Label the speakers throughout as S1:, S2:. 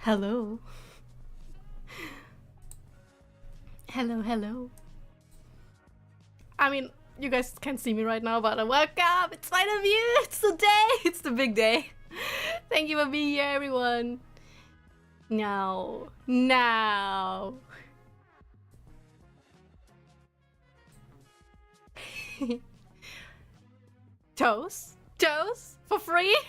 S1: Hello. Hello, hello. I mean, you guys can't see me right now, but welcome! It's fine of you! It's the day! It's the big day! Thank you for being here, everyone! Now. Toast? Toast? For free?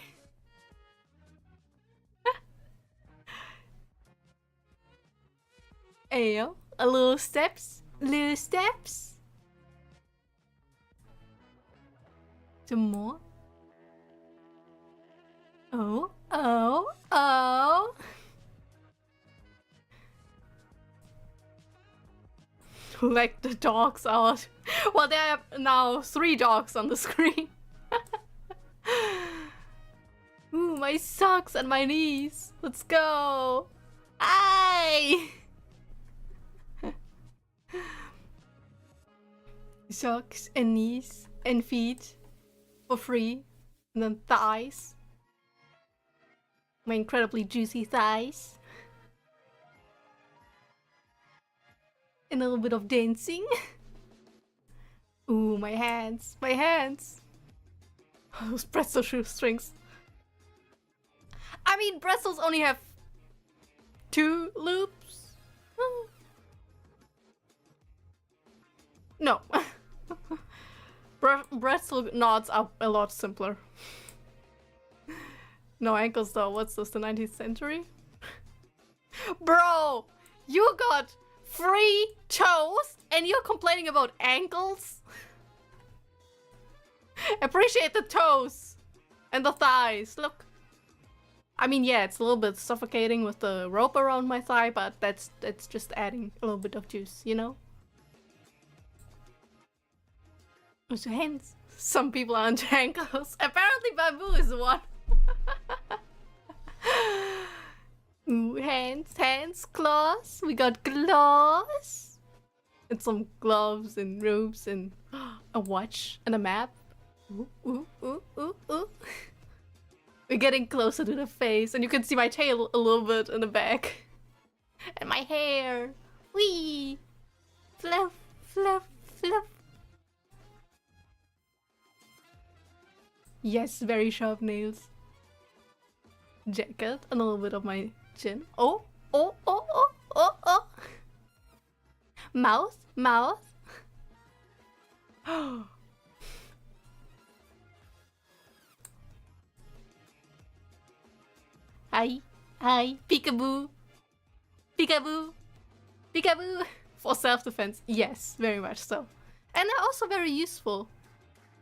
S1: Ayo, a little steps? Little steps? Some more? Oh. Let the dogs out. Well, there are now 3 dogs on the screen. Ooh, my socks and my knees. Let's go. Aye! Socks and knees and feet for free. And then thighs. My incredibly juicy thighs. And a little bit of dancing. Ooh, my hands. My hands. Those pretzel shoestrings. I mean, pretzels only have 2 loops. No. Pretzel knots are a lot simpler. No ankles though. What's this, the 19th century? Bro! You got free toast and you're complaining about ankles? Appreciate the toes and the thighs. Look. I mean, yeah, it's a little bit suffocating with the rope around my thigh, but that's just adding a little bit of juice, you know? Also hands. Some people are into ankles. Apparently bamboo is one. Ooh, hands, claws. We got claws. And some gloves and robes and a watch and a map. Ooh. We're getting closer to the face and you can see my tail a little bit in the back. And my hair. Wee! Fluff, fluff, fluff. Yes, very sharp nails. Jacket and a little bit of my chin. Oh. Mouth. Hi, peekaboo. For self-defense, yes, very much so. And they're also very useful.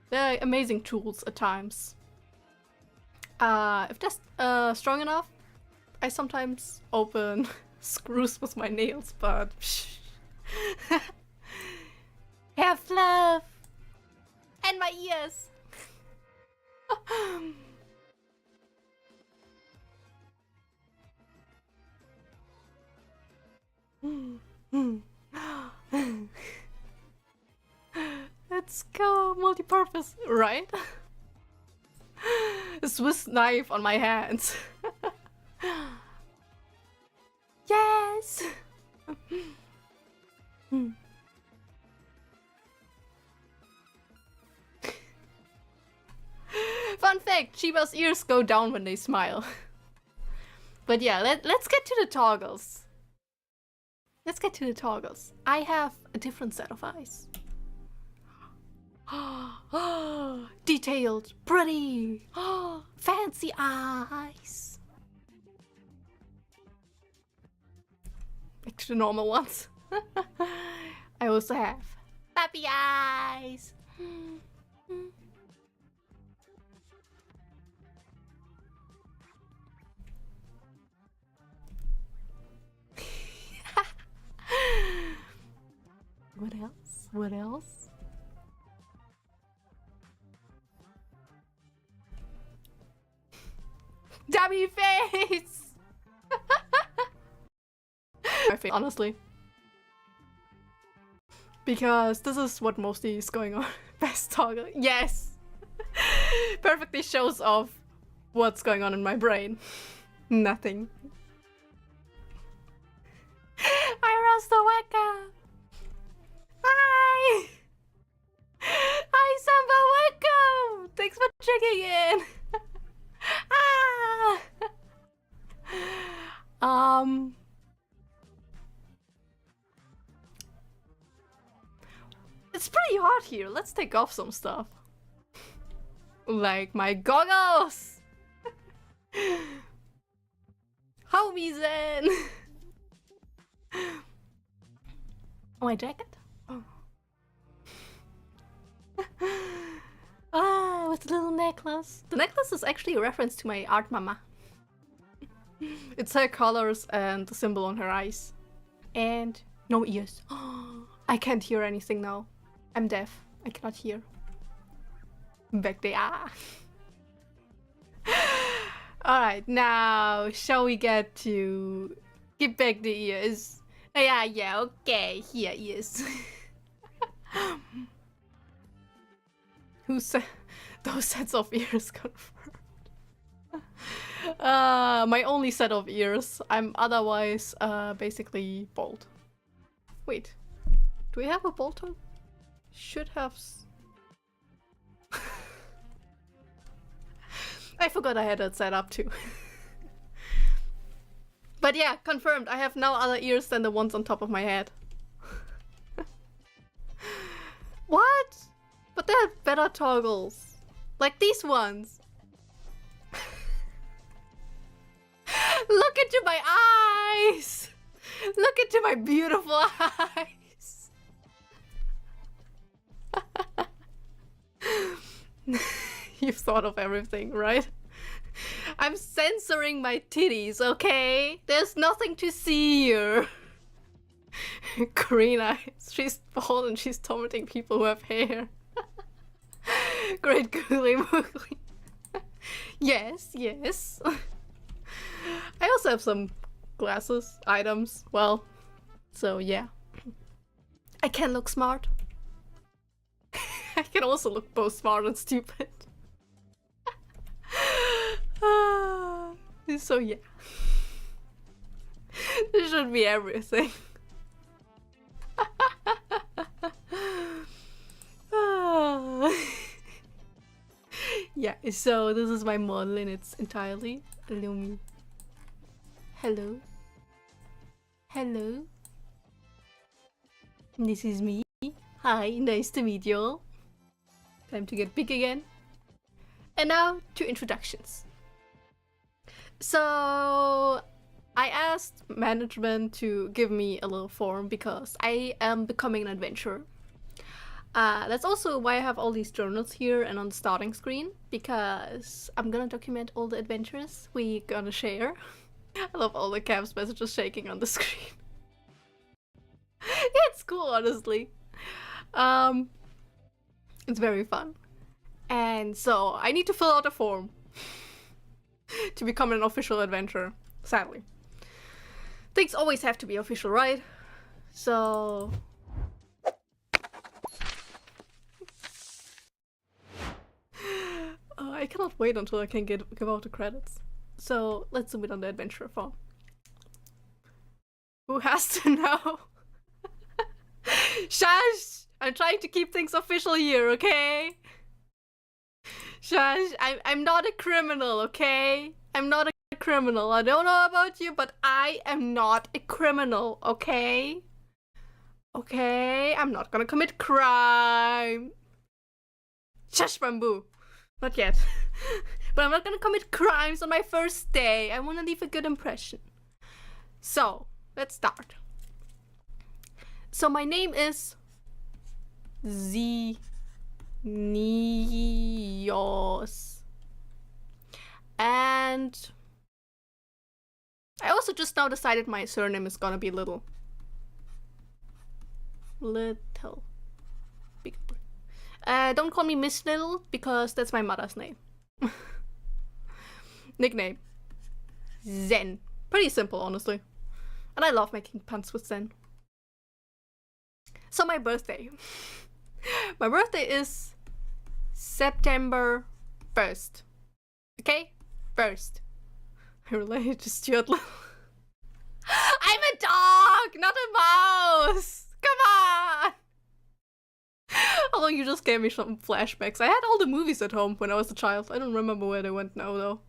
S1: They're amazing tools at times. If they're strong enough, I sometimes open screws with my nails, but hair fluff and my ears. Let's go, multi-purpose, right? A Swiss knife on my hands. Yes! Fun fact, Shiba's ears go down when they smile. But yeah, let's get to the toggles. I have a different set of eyes. Detailed, pretty, fancy eyes. Back to the normal ones. I also have puppy eyes. What else? Dummy face! My face, honestly. Because this is what mostly is going on. Best toggle. Yes! Perfectly shows off what's going on in my brain. Nothing. It's pretty hot here. Let's take off some stuff. Like my goggles! Homie Zen! Oh, my jacket? Oh. Ah, with the little necklace. The necklace is actually a reference to my art mama. It's her colors and the symbol on her eyes. And no ears. I can't hear anything now. I'm deaf. I cannot hear. Back there. Alright, now shall we get to give back the ears? Yeah, okay, here ears. Who said those sets of ears confirmed? My only set of ears. I'm otherwise basically bald. Wait, do we have a bald top? Should have. I forgot I had that set up too. But yeah, confirmed. I have no other ears than the ones on top of my head. What? But they're better toggles. Like these ones. Look into my eyes! Look into my beautiful eyes! You've thought of everything, right? I'm censoring my titties, okay? There's nothing to see here. Green eyes. She's bald and she's tormenting people who have hair. Great googly moogly. Yes, yes. I also have some glasses, items, well, so yeah. I can look smart. I can also look both smart and stupid. So yeah. This should be everything. Yeah, so this is my model in its entirely. Allow me. Hello. Hello. This is me. Hi, nice to meet you all. Time to get big again. And now to introductions. So I asked management to give me a little form because I am becoming an adventurer. That's also why I have all these journals here and on the starting screen, because I'm gonna document all the adventures we're gonna share. I love all the caps messages shaking on the screen. Yeah, it's cool, honestly. It's very fun. And so I need to fill out a form to become an official adventurer, sadly. Things always have to be official, right? So I cannot wait until I can give out the credits. So let's submit on the adventurer form. Who has to know? Shush! I'm trying to keep things official here, okay? Shush! I'm not a criminal, okay? I'm not a criminal. I don't know about you, but I am not a criminal, okay? Okay? I'm not gonna commit crime. Shush, Bamboo! Not yet. But I'm not gonna commit crimes on my first day. I wanna leave a good impression. So, let's start. So my name is Xenios. And I also just now decided my surname is gonna be Little. Little. Big boy. Don't call me Miss Little, because that's my mother's name. Nickname. Zen. Pretty simple, honestly. And I love making puns with Zen. So my birthday. My birthday is September 1st. Okay? 1st. I related to Stuart Little. I'm a dog, not a mouse! Come on! Although you just gave me some flashbacks. I had all the movies at home when I was a child. I don't remember where they went now, though.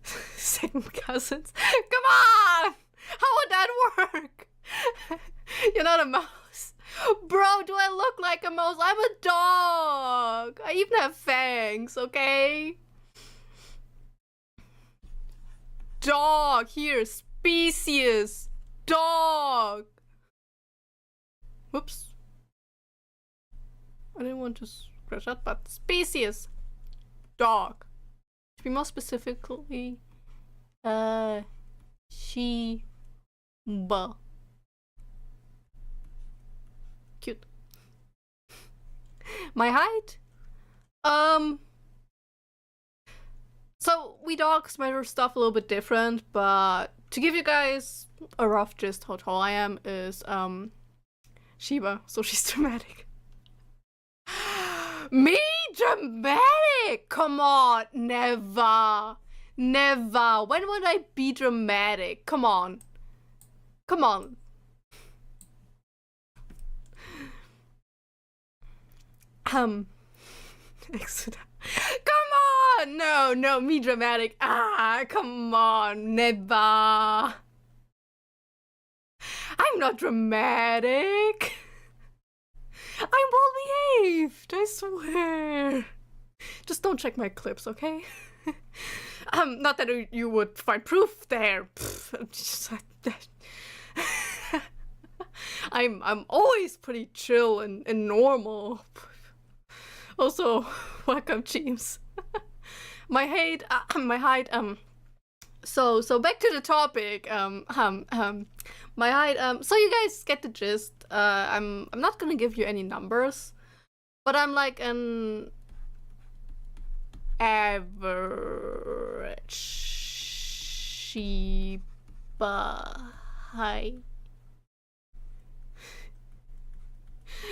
S1: Second cousins. Come on! How would that work? You're not a mouse. Bro, do I look like a mouse? I'm a dog. I even have fangs, okay? Dog, here, species. Dog. Whoops. I didn't want to scratch that, but species. Dog. To be more specifically, shiba. Cute. My height? So we dogs measure stuff a little bit different, but to give you guys a rough gist how tall I am is, Shiba, so she's dramatic. Me dramatic? Come on, never. Never. When would I be dramatic? Come on. Come on. Come on! No, me dramatic. Ah, come on, never. I'm not dramatic. I'm well behaved, I swear. Just don't check my clips, okay? Not that you would find proof there. I'm always pretty chill and normal. Also, welcome, James. My height, so back to the topic. My height, so you guys get the gist. I'm not gonna give you any numbers, but I'm like an average shiba height.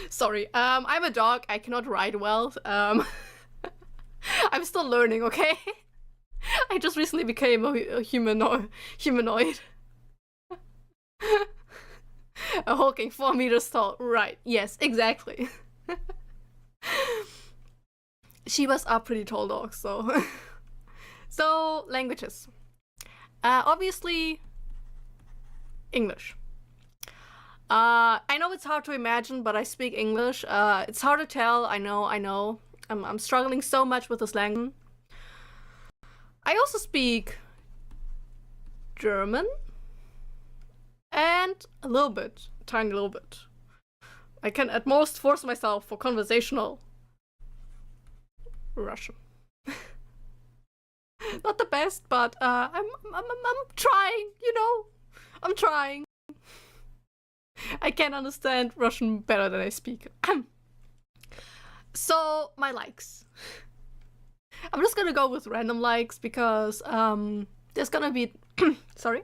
S1: Sorry, I'm a dog. I cannot ride well. I'm still learning, okay? I just recently became a humanoid. A hulking 4 meters tall. Right, yes, exactly. Shibas are pretty tall dogs, so... So, languages. Obviously, English. I know it's hard to imagine, but I speak English. It's hard to tell, I know. I'm struggling so much with this language. I also speak German and a little bit, a tiny little bit. I can at most force myself for conversational Russian. Not the best, but I'm trying, you know. I'm trying. I can understand Russian better than I speak. So, my likes. I'm just gonna go with random likes because there's gonna be sorry.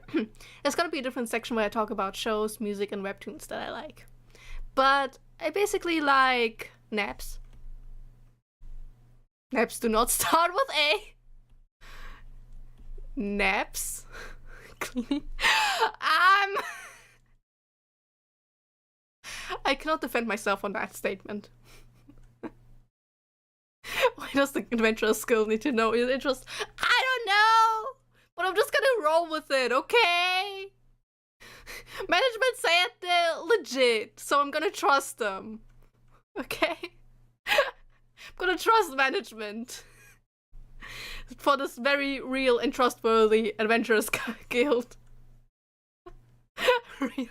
S1: There's gonna be a different section where I talk about shows, music, and webtoons that I like. But I basically like naps. Naps do not start with A. Naps. Cleaning. I cannot defend myself on that statement. Why does the adventurous skill need to know? It just... I don't know! But I'm just gonna roll with it, okay? Management said they're legit, so I'm gonna trust them. Okay? I'm gonna trust management. For this very real and trustworthy adventurous guild. Real.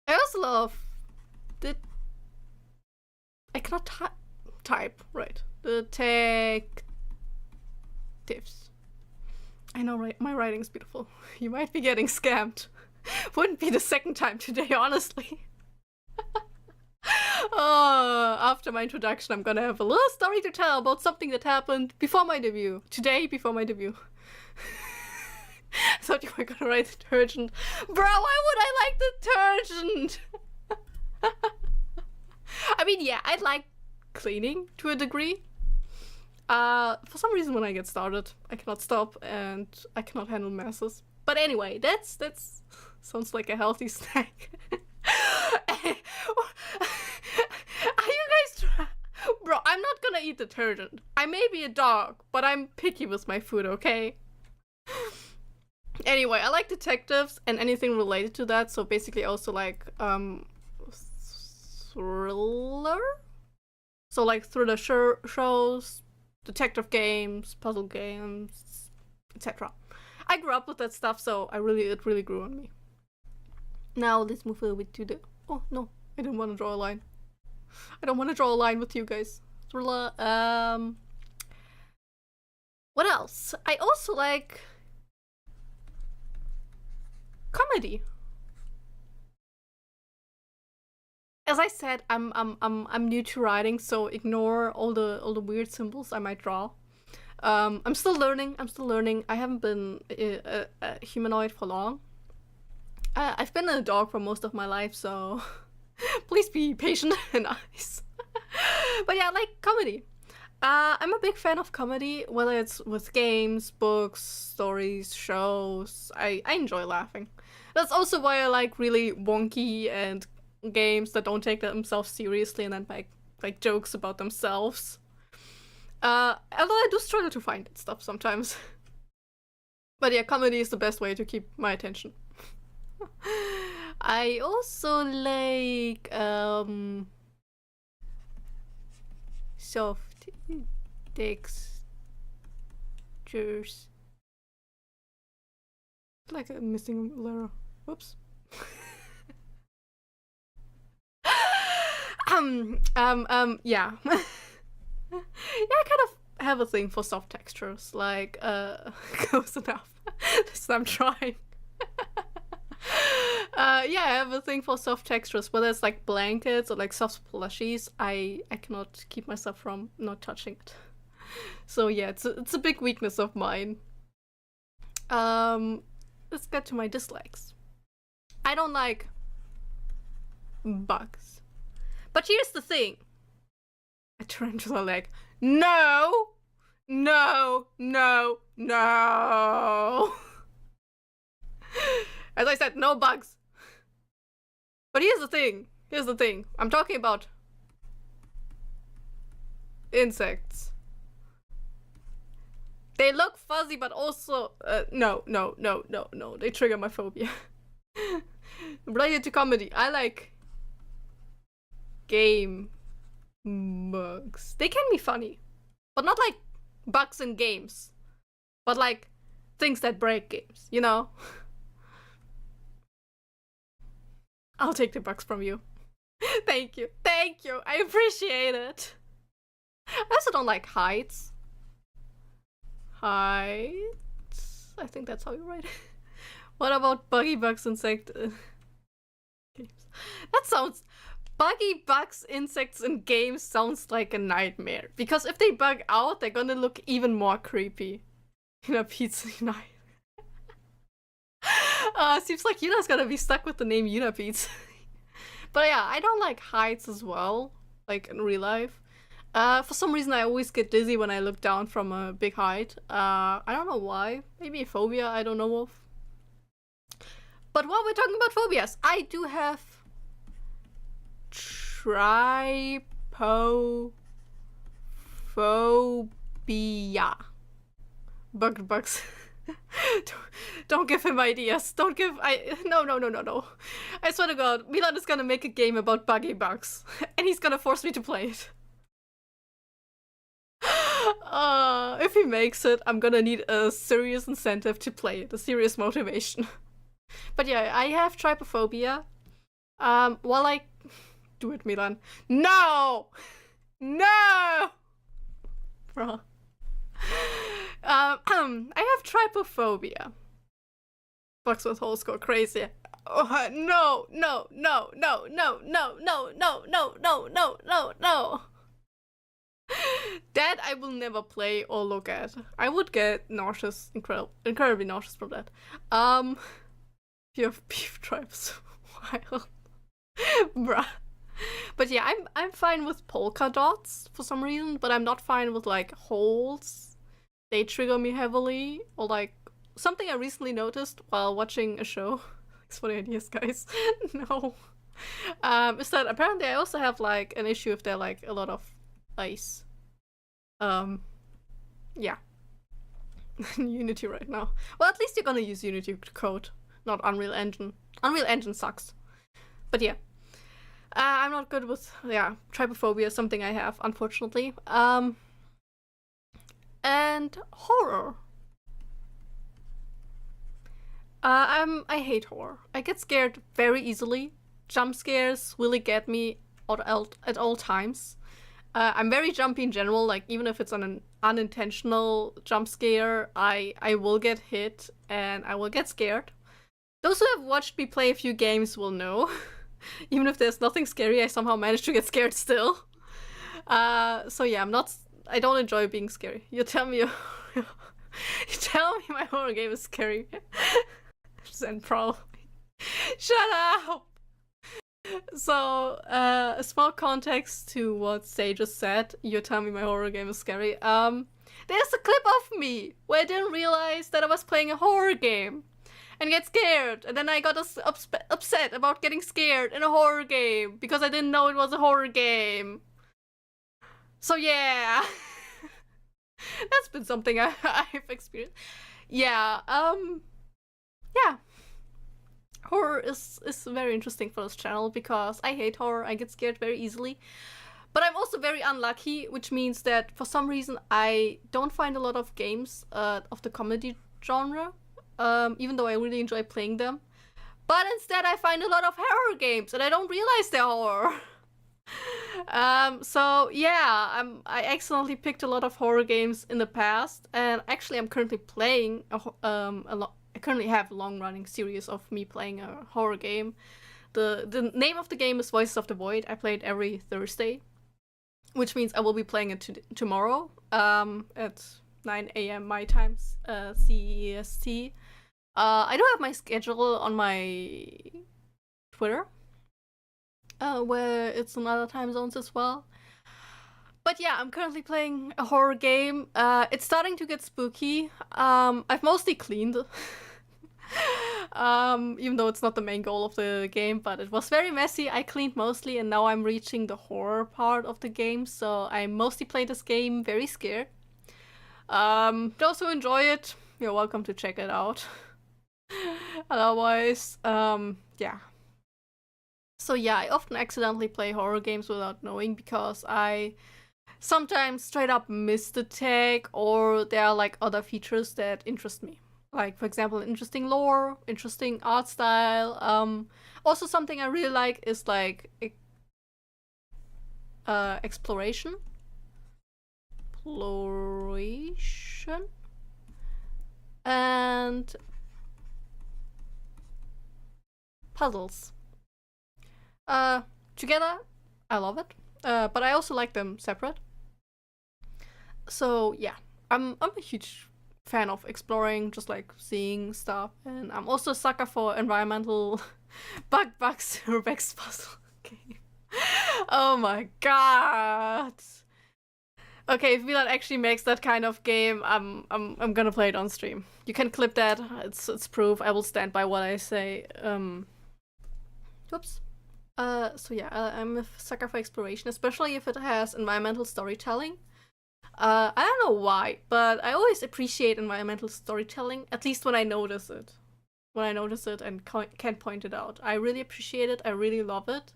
S1: I also love the... I cannot type, right. The detectives. I know, right? My writing's beautiful. You might be getting scammed. Wouldn't be the second time today, honestly. After my introduction, I'm gonna have a little story to tell about something that happened before my debut. Today, before my debut. I thought you were gonna write detergent. Bro, why would I like detergent? I mean, yeah, I like cleaning to a degree. For some reason when I get started, I cannot stop and I cannot handle messes. But anyway, that's sounds like a healthy snack. Are you guys Bro, I'm not gonna eat detergent. I may be a dog, but I'm picky with my food, okay? Anyway, I like detectives and anything related to that. So basically, also like thriller. So like thriller shows, detective games, puzzle games, etc. I grew up with that stuff, so it really grew on me. Now let's move a little bit to the. Oh no, I didn't want to draw a line. I don't want to draw a line with you guys. Thriller. What else? I also like comedy. As I said, I'm new to writing, so ignore all the weird symbols I might draw. I'm still learning. I haven't been a humanoid for long. I've been a dog for most of my life, so please be patient and nice. But yeah, I like comedy. I'm a big fan of comedy, whether it's with games, books, stories, shows. I enjoy laughing. That's also why I like really wonky and games that don't take themselves seriously and then make jokes about themselves. Although I do struggle to find that stuff sometimes. But yeah, comedy is the best way to keep my attention. I also like soft textures. Like a missing letter. Whoops. Yeah. Yeah, I kind of have a thing for soft textures, like, close enough. I'm trying. Yeah, I have a thing for soft textures, whether it's like blankets or like soft plushies. I cannot keep myself from not touching it. So yeah, it's a big weakness of mine. Let's get to my dislikes. I don't like bugs. But here's the thing. A tarantula leg. No! No! No! No! As I said, no bugs. But here's the thing. Here's the thing. I'm talking about insects. They look fuzzy, but also no. They trigger my phobia. Related to comedy, I like game bugs. They can be funny, but not like bugs in games, but like things that break games, you know? I'll take the bugs from you. Thank you. Thank you. I appreciate it. I also don't like heights. Heights? I think that's how you write it. What about buggy bugs insect games? That sounds... Buggy bugs insects in games sounds like a nightmare. Because if they bug out, they're gonna look even more creepy. In a pizza night. Seems like Yuna's gonna be stuck with the name Yuna Pizza. But yeah, I don't like heights as well. Like in real life. For some reason I always get dizzy when I look down from a big height. I don't know why. Maybe a phobia I don't know of. But while we're talking about phobias, I do have trypophobia. Bugs. Don't give him ideas. No. I swear to God, Milan is gonna make a game about buggy bugs. And he's gonna force me to play it. If he makes it, I'm gonna need a serious incentive to play it. A serious motivation. But yeah, I have trypophobia. While I... Do it, Milan. No! No! Bro. I have trypophobia. Bugs with holes go crazy. Oh, no. That I will never play or look at. I would get nauseous, incredibly nauseous from that. You have beef tribes. Wild. Bruh. But yeah, I'm fine with polka dots for some reason, but I'm not fine with like holes. They trigger me heavily. Or like something I recently noticed while watching a show. Thanks for the ideas, guys. No. Is that apparently I also have like an issue if there are like a lot of ice. Yeah. Unity right now. Well, at least you're gonna use Unity to code, not Unreal Engine. Unreal Engine sucks. But yeah. I'm not good with, trypophobia is something I have, unfortunately. And horror. I hate horror. I get scared very easily. Jump scares really get me at all times. I'm very jumpy in general, like even if it's an unintentional jump scare, I will get hit and I will get scared. Those who have watched me play a few games will know. Even if there's nothing scary, I somehow manage to get scared still. So yeah, I don't enjoy being scary. You tell me my horror game is scary. Then probably. Shut up! So, a small context to what Say just said. You tell me my horror game is scary. There's a clip of me where I didn't realize that I was playing a horror game and get scared, and then I got upset about getting scared in a horror game because I didn't know it was a horror game. So yeah, that's been something I've experienced. Yeah, yeah. Horror is very interesting for this channel because I hate horror. I get scared very easily. But I'm also very unlucky, which means that for some reason I don't find a lot of games of the comedy genre, even though I really enjoy playing them. But instead I find a lot of horror games and I don't realize they're horror. So yeah, I accidentally picked a lot of horror games in the past, and actually I'm currently playing I currently have a long-running series of me playing a horror game. The name of the game is Voices of the Void. I play it every Thursday, which means I will be playing it tomorrow at 9 a.m. my time, CEST. I do have my schedule on my Twitter, where it's in other time zones as well. But yeah, I'm currently playing a horror game. It's starting to get spooky. I've mostly cleaned. Even though it's not the main goal of the game, but it was very messy. I cleaned mostly, and now I'm reaching the horror part of the game, so I mostly play this game very scared. Those who enjoy it, you're welcome to check it out. Otherwise, yeah. So yeah, I often accidentally play horror games without knowing because I sometimes straight up miss the tag, or there are like other features that interest me. Like, for example, interesting lore, interesting art style. Also something I really like is like exploration. And puzzles. Together, I love it. But I also like them separate. So yeah, I'm a huge fan of exploring, just like seeing stuff, and I'm also a sucker for environmental bugs urbex puzzle game. Oh my god. Okay, if Milan actually makes that kind of game, I'm gonna play it on stream. You can clip that. It's proof. I will stand by what I say. Whoops. So yeah, I'm a sucker for exploration, especially if it has environmental storytelling. I don't know why, but I always appreciate environmental storytelling, at least when I notice it. When I notice it and can point it out. I really appreciate it, I really love it.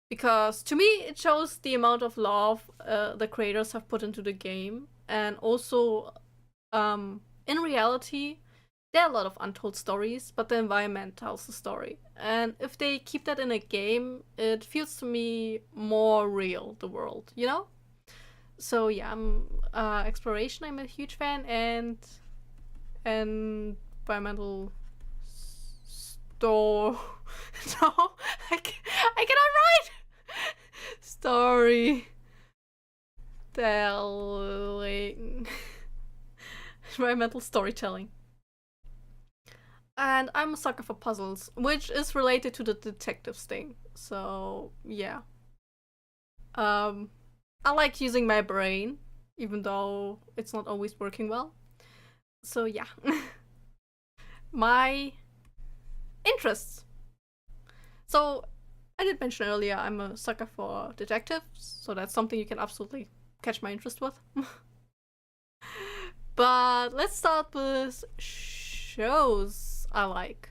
S1: Because to me, it shows the amount of love the creators have put into the game. And also, in reality, there are a lot of untold stories, but the environment tells the story. And if they keep that in a game, it feels to me more real, the world, you know? So yeah, exploration I'm a huge fan, and environmental No, I cannot write! Story telling. Environmental storytelling. And I'm a sucker for puzzles, which is related to the detectives thing. So yeah. I like using my brain, even though it's not always working well. So yeah. My interests. So I did mention earlier I'm a sucker for detectives, so that's something you can absolutely catch my interest with. But let's start with shows I like.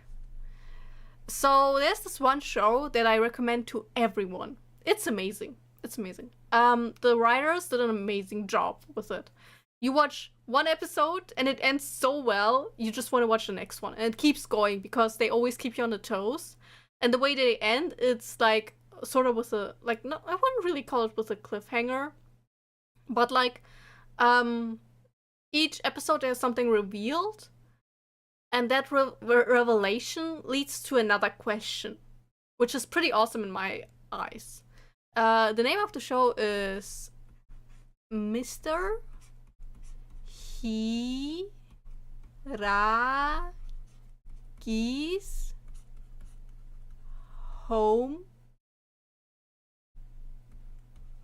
S1: So there's this one show that I recommend to everyone. It's amazing. It's amazing. The writers did an amazing job with it. You watch one episode and it ends so well, you just want to watch the next one. And it keeps going because they always keep you on the toes. And the way they end, it's like sort of with a, like, no, I wouldn't really call it with a cliffhanger. But like, each episode there's something revealed. And that revelation leads to another question, which is pretty awesome in my eyes. The name of the show is Mr. Hiragi's Home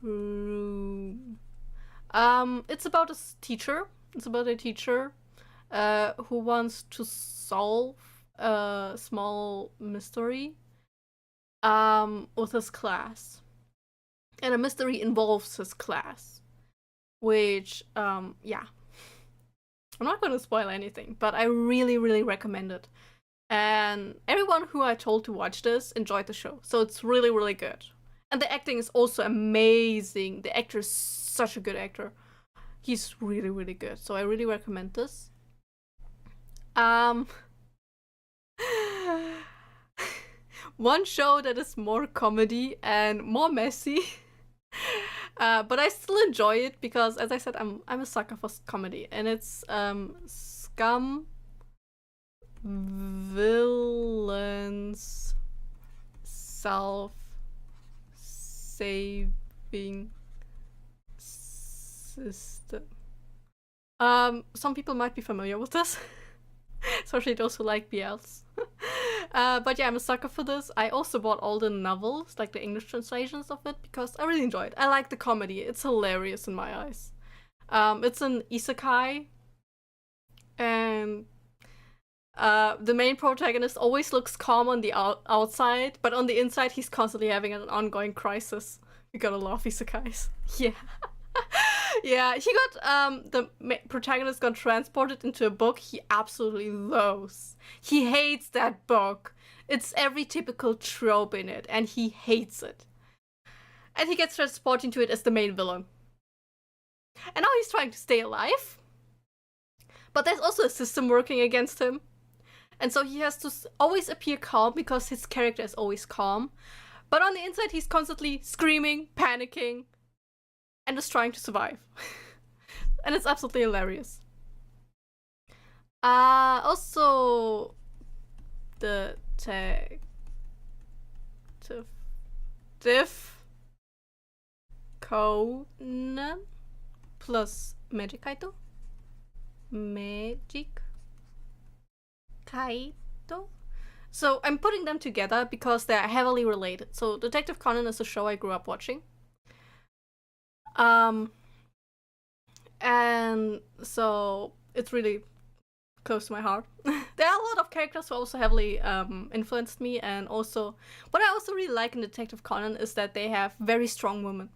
S1: Room. It's about a teacher. It's about a teacher who wants to solve a small mystery with his class. And a mystery involves his class. Which, yeah. I'm not going to spoil anything, but I really, really recommend it. And everyone who I told to watch this enjoyed the show. So it's really, really good. And the acting is also amazing. The actor is such a good actor. He's really, really good. So I really recommend this. One show that is more comedy and more messy. But I still enjoy it because, as I said, I'm a sucker for comedy, and it's Scum Villains Self-Saving System. Some people might be familiar with this, especially those who like BLs. But yeah, I'm a sucker for this. I also bought all the novels, like the English translations of it, because I really enjoy it. I like the comedy. It's hilarious in my eyes. It's an isekai, and the main protagonist always looks calm on the outside, but on the inside he's constantly having an ongoing crisis. You gotta love isekais. Yeah. Yeah, he got, the protagonist got transported into a book he absolutely loathes. He hates that book. It's every typical trope in it, and he hates it. And he gets transported into it as the main villain. And now he's trying to stay alive. But there's also a system working against him. And so he has to always appear calm because his character is always calm. But on the inside, he's constantly screaming, panicking, and just trying to survive. And it's absolutely hilarious. Also, the Diff Conan plus Magic Kaito. Magic Kaito. So I'm putting them together because they're heavily related. So Detective Conan is a show I grew up watching. And so it's really close to my heart. There are a lot of characters who also heavily influenced me, and also what I also really like in Detective Conan is that they have very strong women.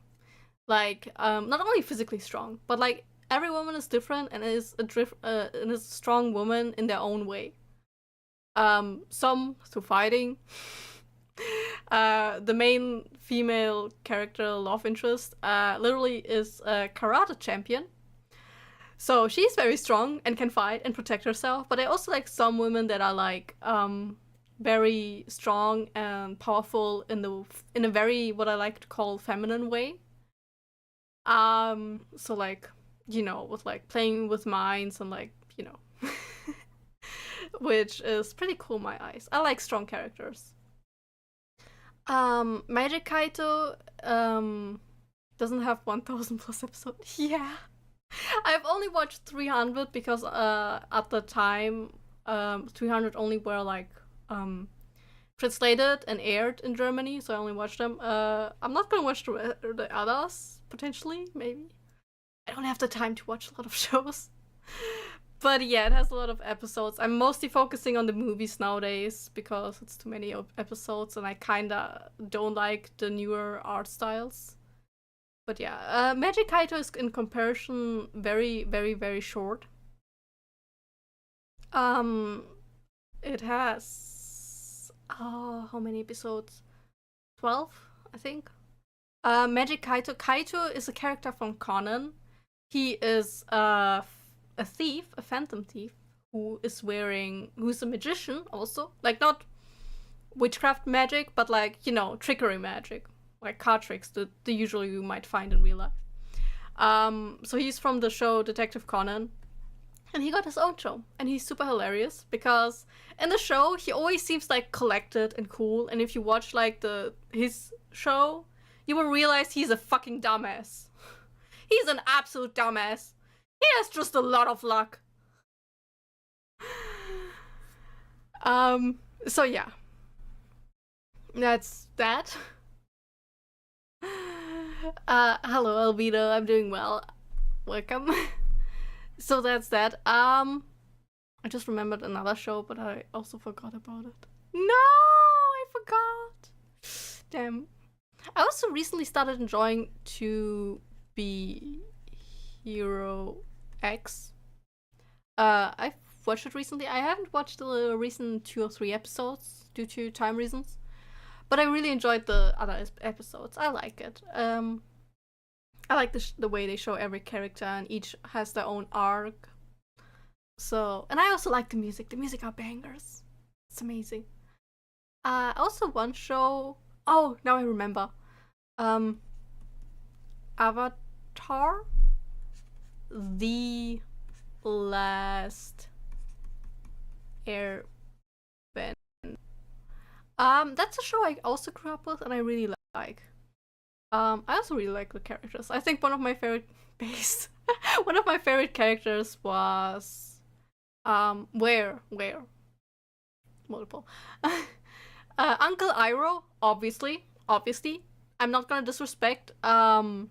S1: Like, not only physically strong, but like every woman is different and is a strong woman in their own way. Some through fighting. The main female character, love interest, literally is a karate champion. So she's very strong and can fight and protect herself. But I also like some women that are like very strong and powerful in a very, what I like to call, feminine way. So like, you know, with like playing with minds and like, you know, which is pretty cool in my eyes. I like strong characters. Magic Kaito doesn't have 1000 plus episodes. Yeah. I've only watched 300 because at the time 300 only were like translated and aired in Germany, so I only watched them. I'm not gonna watch the others, potentially, maybe. I don't have the time to watch a lot of shows. But yeah, it has a lot of episodes. I'm mostly focusing on the movies nowadays because it's too many episodes and I kinda don't like the newer art styles. But yeah, Magic Kaito is in comparison very, very, very short. Um, it has how many episodes? 12, I think. Magic Kaito. Kaito is a character from Conan. He is a thief, a phantom thief, who's a magician also. Like, not witchcraft magic, but like, you know, trickery magic. Like card tricks that usually you might find in real life. So he's from the show Detective Conan. And he got his own show. And he's super hilarious because in the show, he always seems like collected and cool. And if you watch like his show, you will realize he's a fucking dumbass. He's an absolute dumbass. He has just a lot of luck. So yeah. That's that. Hello, Albedo. I'm doing well. Welcome. So that's that. I just remembered another show, but I also forgot about it. No, I forgot. Damn. I also recently started enjoying To Be Hero X. I've watched it recently. I haven't watched the recent 2 or 3 episodes due to time reasons, but I really enjoyed the other episodes. I like it. I like the way they show every character, and each has their own arc. So, and I also like the music. The music are bangers. It's amazing. Also one show. Oh, now I remember. Avatar: The Last Airbender. That's a show I also grew up with, and I really like. I also really like the characters. I think one of my favorite one of my favorite characters was where multiple Uncle Iroh, obviously. I'm not gonna disrespect Uncle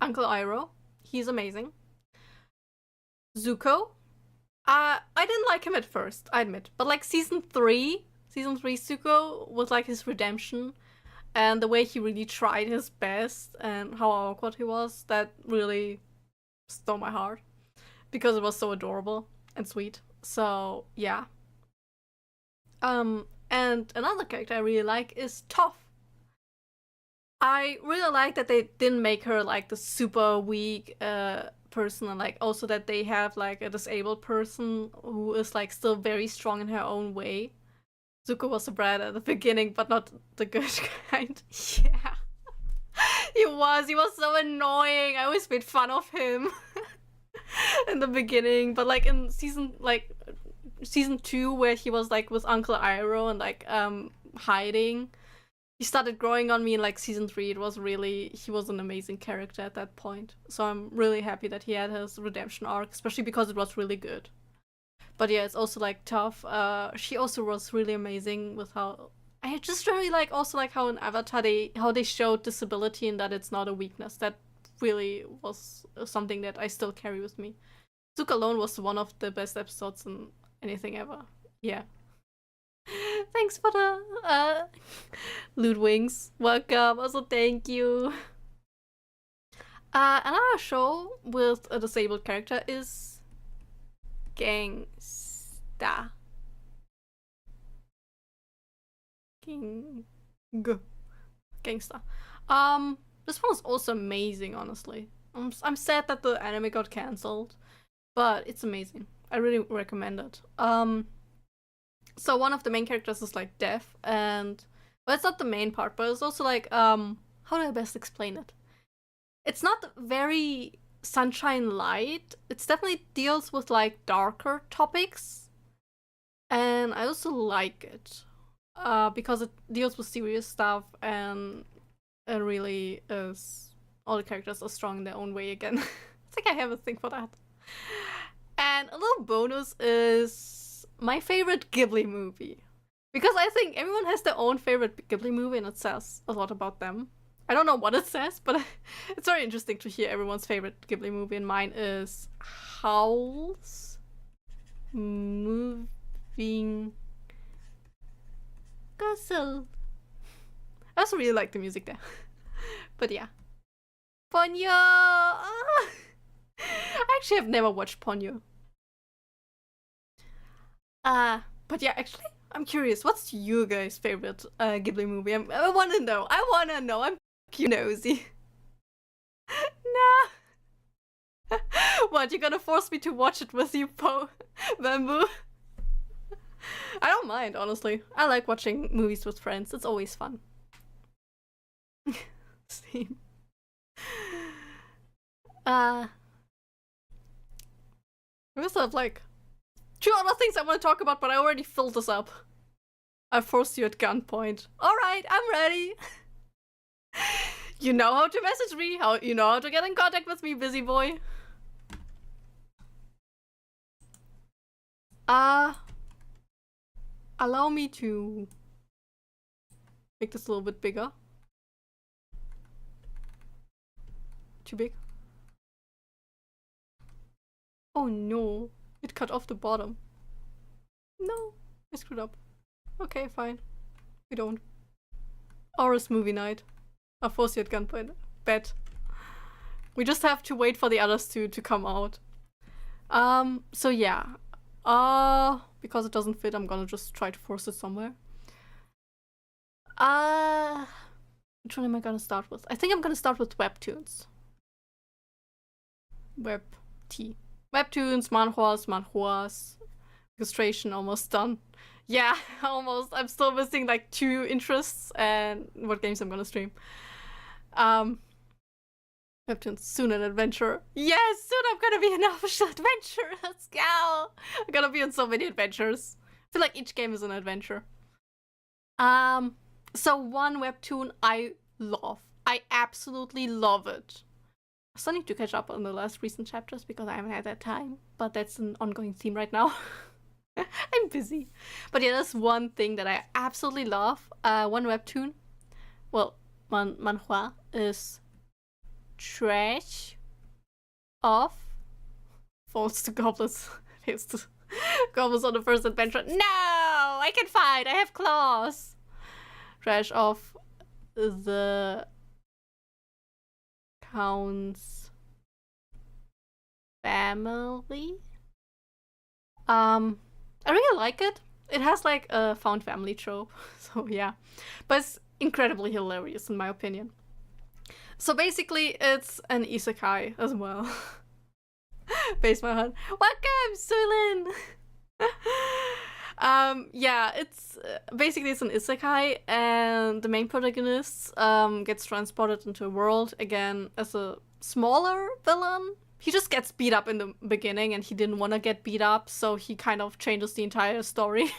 S1: Iroh. He's amazing. Zuko. I didn't like him at first, I admit, but like season 3 Zuko was like his redemption. And the way he really tried his best and how awkward he was, that really stole my heart. Because it was so adorable and sweet. So, yeah. And another character I really like is Toph. I really like that they didn't make her like the super weak person, and like also that they have like a disabled person who is like still very strong in her own way. Zuko was a brat at the beginning, but not the good kind. Yeah. He was so annoying. I always made fun of him in the beginning. But like in season 2, where he was like with Uncle Iroh and like hiding, he started growing on me in like season 3. He was an amazing character at that point. So I'm really happy that he had his redemption arc, especially because it was really good. But yeah, it's also like Toph. She also was really amazing with how I just really like also like how in Avatar how they showed disability and that it's not a weakness. That really was something that I still carry with me. Zuko alone was one of the best episodes in anything ever. Yeah. Thanks for the loot wings. Welcome. Also thank you. Another show with a disabled character is Gangsta. Gangsta. This one was also amazing, honestly. I'm sad that the anime got cancelled, but it's amazing. I really recommend it. So one of the main characters is like deaf, and well, it's not the main part, but it's also like how do I best explain it? It's not very sunshine light. It definitely deals with like darker topics, and I also like it because it deals with serious stuff, and it really is. All the characters are strong in their own way again. I think I have a thing for that. And a little bonus is my favorite Ghibli movie, because I think everyone has their own favorite Ghibli movie, and it says a lot about them. I don't know what it says, but it's very interesting to hear everyone's favorite Ghibli movie, and mine is Howl's Moving Castle. I also really like the music there. But yeah. Ponyo! I actually have never watched Ponyo. But yeah, actually, I'm curious. What's your guys' favorite Ghibli movie? I want to know. I want to know. I'm nosy. Nah. What? You're gonna force me to watch it with you, Bamboo? I don't mind, honestly. I like watching movies with friends. It's always fun. Same. We also have like 2 other things I want to talk about, but I already filled this up. I forced you at gunpoint. Alright, I'm ready. You know how to message me, you know how to get in contact with me, busy boy. Allow me to make this a little bit bigger. Too big? Oh no, it cut off the bottom. No, I screwed up. Okay, fine. We don't. Auris movie night. I'll force you at gunpoint. Bet. We just have to wait for the others to come out. So yeah. Because it doesn't fit, I'm gonna just try to force it somewhere. Which one am I gonna start with? I think I'm gonna start with webtoons. Webtoons, manhwas. Registration almost done. Yeah, almost. I'm still missing like 2 interests and what games I'm gonna stream. Webtoons, soon an adventure. Yes, soon I'm gonna be an official adventure. Let's go. I'm gonna be on so many adventures. I feel like each game is an adventure. So one webtoon I love. I absolutely love it. I still need to catch up on the last recent chapters because I haven't had that time, but that's an ongoing theme right now. I'm busy. But yeah, that's one thing that I absolutely love. One webtoon, well, manhwa is Trash of Falls to Goblins. Fails to Goblins on the first adventure. No! I can fight! I have claws! Trash of the Count's family. I really like it. It has like a found family trope, so yeah. But it's incredibly hilarious in my opinion. So basically, it's an isekai as well. Base my heart. Welcome, Sulin! Yeah, it's basically it's an isekai, and the main protagonist gets transported into a world again as a smaller villain. He just gets beat up in the beginning, and he didn't want to get beat up, so he kind of changes the entire story.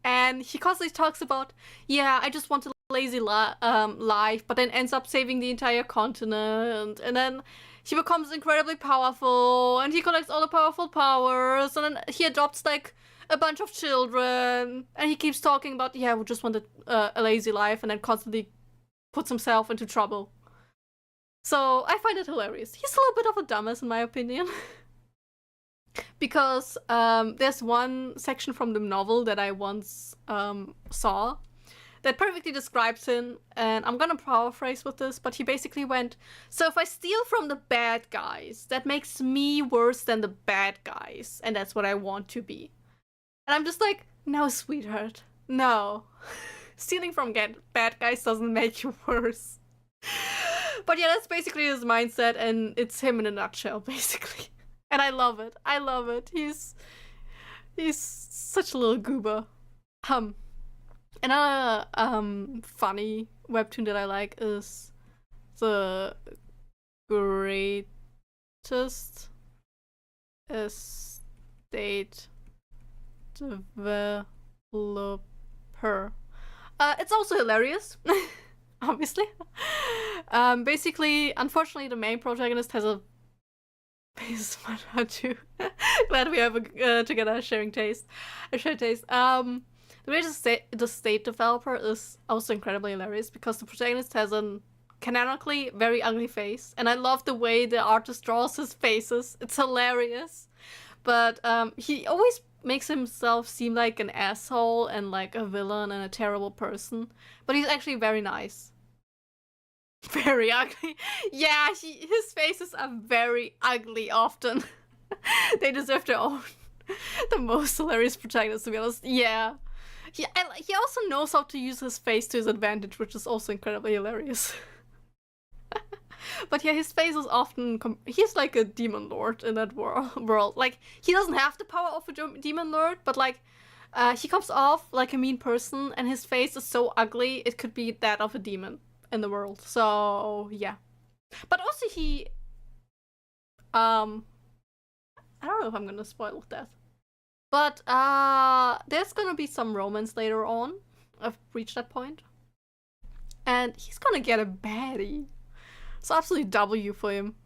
S1: And he constantly talks about, yeah, I just want a lazy life, but then ends up saving the entire continent, and then he becomes incredibly powerful, and he collects all the powerful powers, and then he adopts like a bunch of children, and he keeps talking about, yeah, we just wanted a lazy life, and then constantly puts himself into trouble. So I find it hilarious. He's a little bit of a dumbass in my opinion. Because there's one section from the novel that I once saw that perfectly describes him, and I'm gonna paraphrase with this, but he basically went, so if I steal from the bad guys, that makes me worse than the bad guys, and that's what I want to be. And I'm just like, no, sweetheart, no. Stealing from bad guys doesn't make you worse. But yeah, that's basically his mindset, and it's him in a nutshell, basically. And I love it. I love it. He's such a little goober. Another funny webtoon that I like is the Greatest Estate Developer. It's also hilarious, obviously. Basically, unfortunately, the main protagonist has a base manhwa too. Glad we have together a shared taste. The Greatest Estate Developer is also incredibly hilarious because the protagonist has a canonically very ugly face, and I love the way the artist draws his faces. It's hilarious. But he always makes himself seem like an asshole and like a villain and a terrible person. But he's actually very nice. Very ugly. Yeah, his faces are very ugly often. They deserve their own The most hilarious protagonist, to be honest. Yeah. He also knows how to use his face to his advantage, which is also incredibly hilarious. But yeah, his face is often... he's like a demon lord in that world. Like, he doesn't have the power of a demon lord, but like, he comes off like a mean person, and his face is so ugly, it could be that of a demon in the world. So, yeah. But also he... I don't know if I'm gonna spoil that. But there's gonna be some romance later on. I've reached that point. And he's gonna get a baddie. It's absolutely W for him.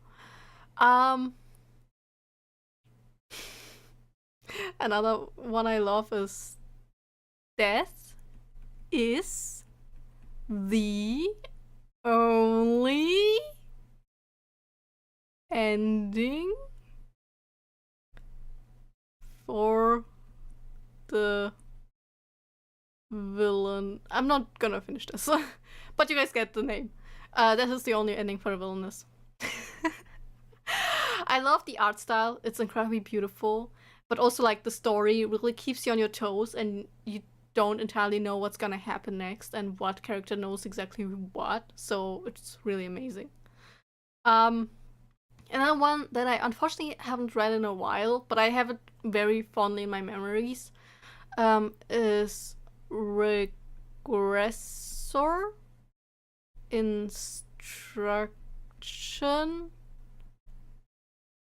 S1: Another one I love is death is the only ending for the villain. I'm not gonna finish this, but you guys get the name. That is the only ending for the villainess. I love the art style. It's incredibly beautiful, but also like the story really keeps you on your toes, and you don't entirely know what's gonna happen next and what character knows exactly what. So it's really amazing. Another one that I unfortunately haven't read in a while, but I have it very fondly in my memories, is Regressor Instruction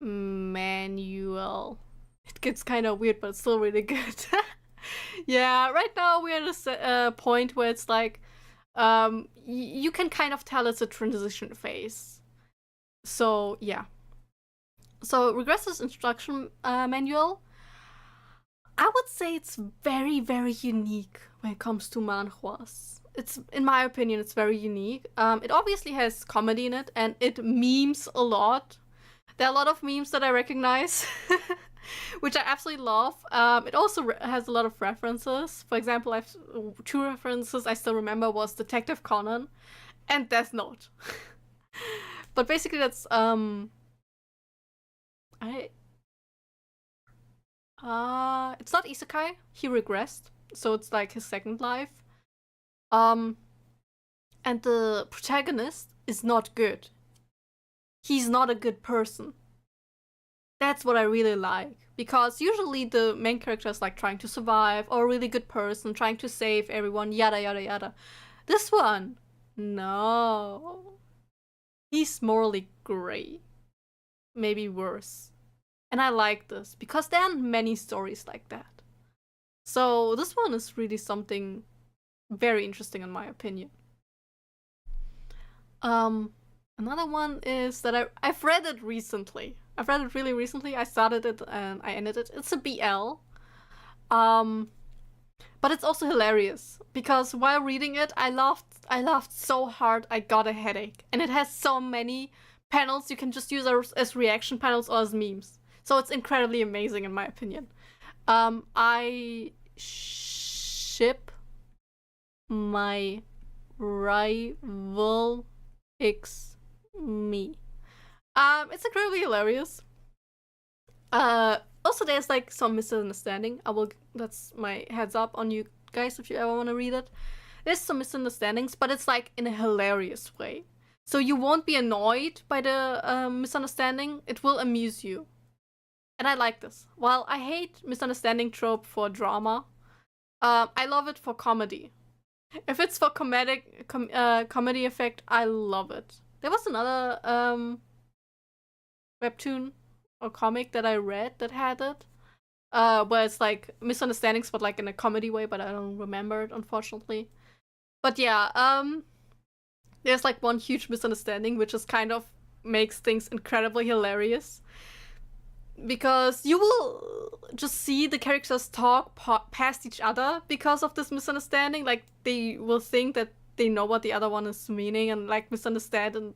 S1: Manual. It gets kind of weird, but it's still really good. Yeah, right now we're at a point where it's like, you can kind of tell it's a transition phase. So, yeah. So, Regressor's Instruction Manual, I would say it's very, very unique when it comes to manhwas. It's, in my opinion, it's very unique. It obviously has comedy in it, and it memes a lot. There are a lot of memes that I recognize, which I absolutely love. It also has a lot of references. For example, I've 2 references I still remember was Detective Conan and Death Note. But basically that's it's not isekai. He regressed, so it's like his second life. And the protagonist is not good. He's not a good person. That's what I really like, because usually the main character is like trying to survive, or a really good person, trying to save everyone, yada yada yada. This one, no. He's morally gray. Maybe worse. And I like this, because there aren't many stories like that. So this one is really something very interesting in my opinion. Another one is that I've read it recently. I've read it really recently. I started it and I ended it. It's a BL. But it's also hilarious, because while reading it, I laughed so hard I got a headache. And it has so many panels you can just use as reaction panels or as memes. So it's incredibly amazing in my opinion. I ship my rival me. It's incredibly hilarious. Also there's like some misunderstanding. That's my heads up on you guys if you ever want to read it. There's some misunderstandings, but it's like in a hilarious way. So you won't be annoyed by the misunderstanding. It will amuse you. And I like this. While I hate misunderstanding trope for drama, I love it for comedy. If it's for comedy effect, I love it. There was another webtoon or comic that I read that had it, where it's like misunderstandings, but like in a comedy way, but I don't remember it, unfortunately. But yeah, there's like one huge misunderstanding, which is kind of makes things incredibly hilarious. Because you will just see the characters talk past each other because of this misunderstanding. Like, they will think that they know what the other one is meaning and like misunderstand, and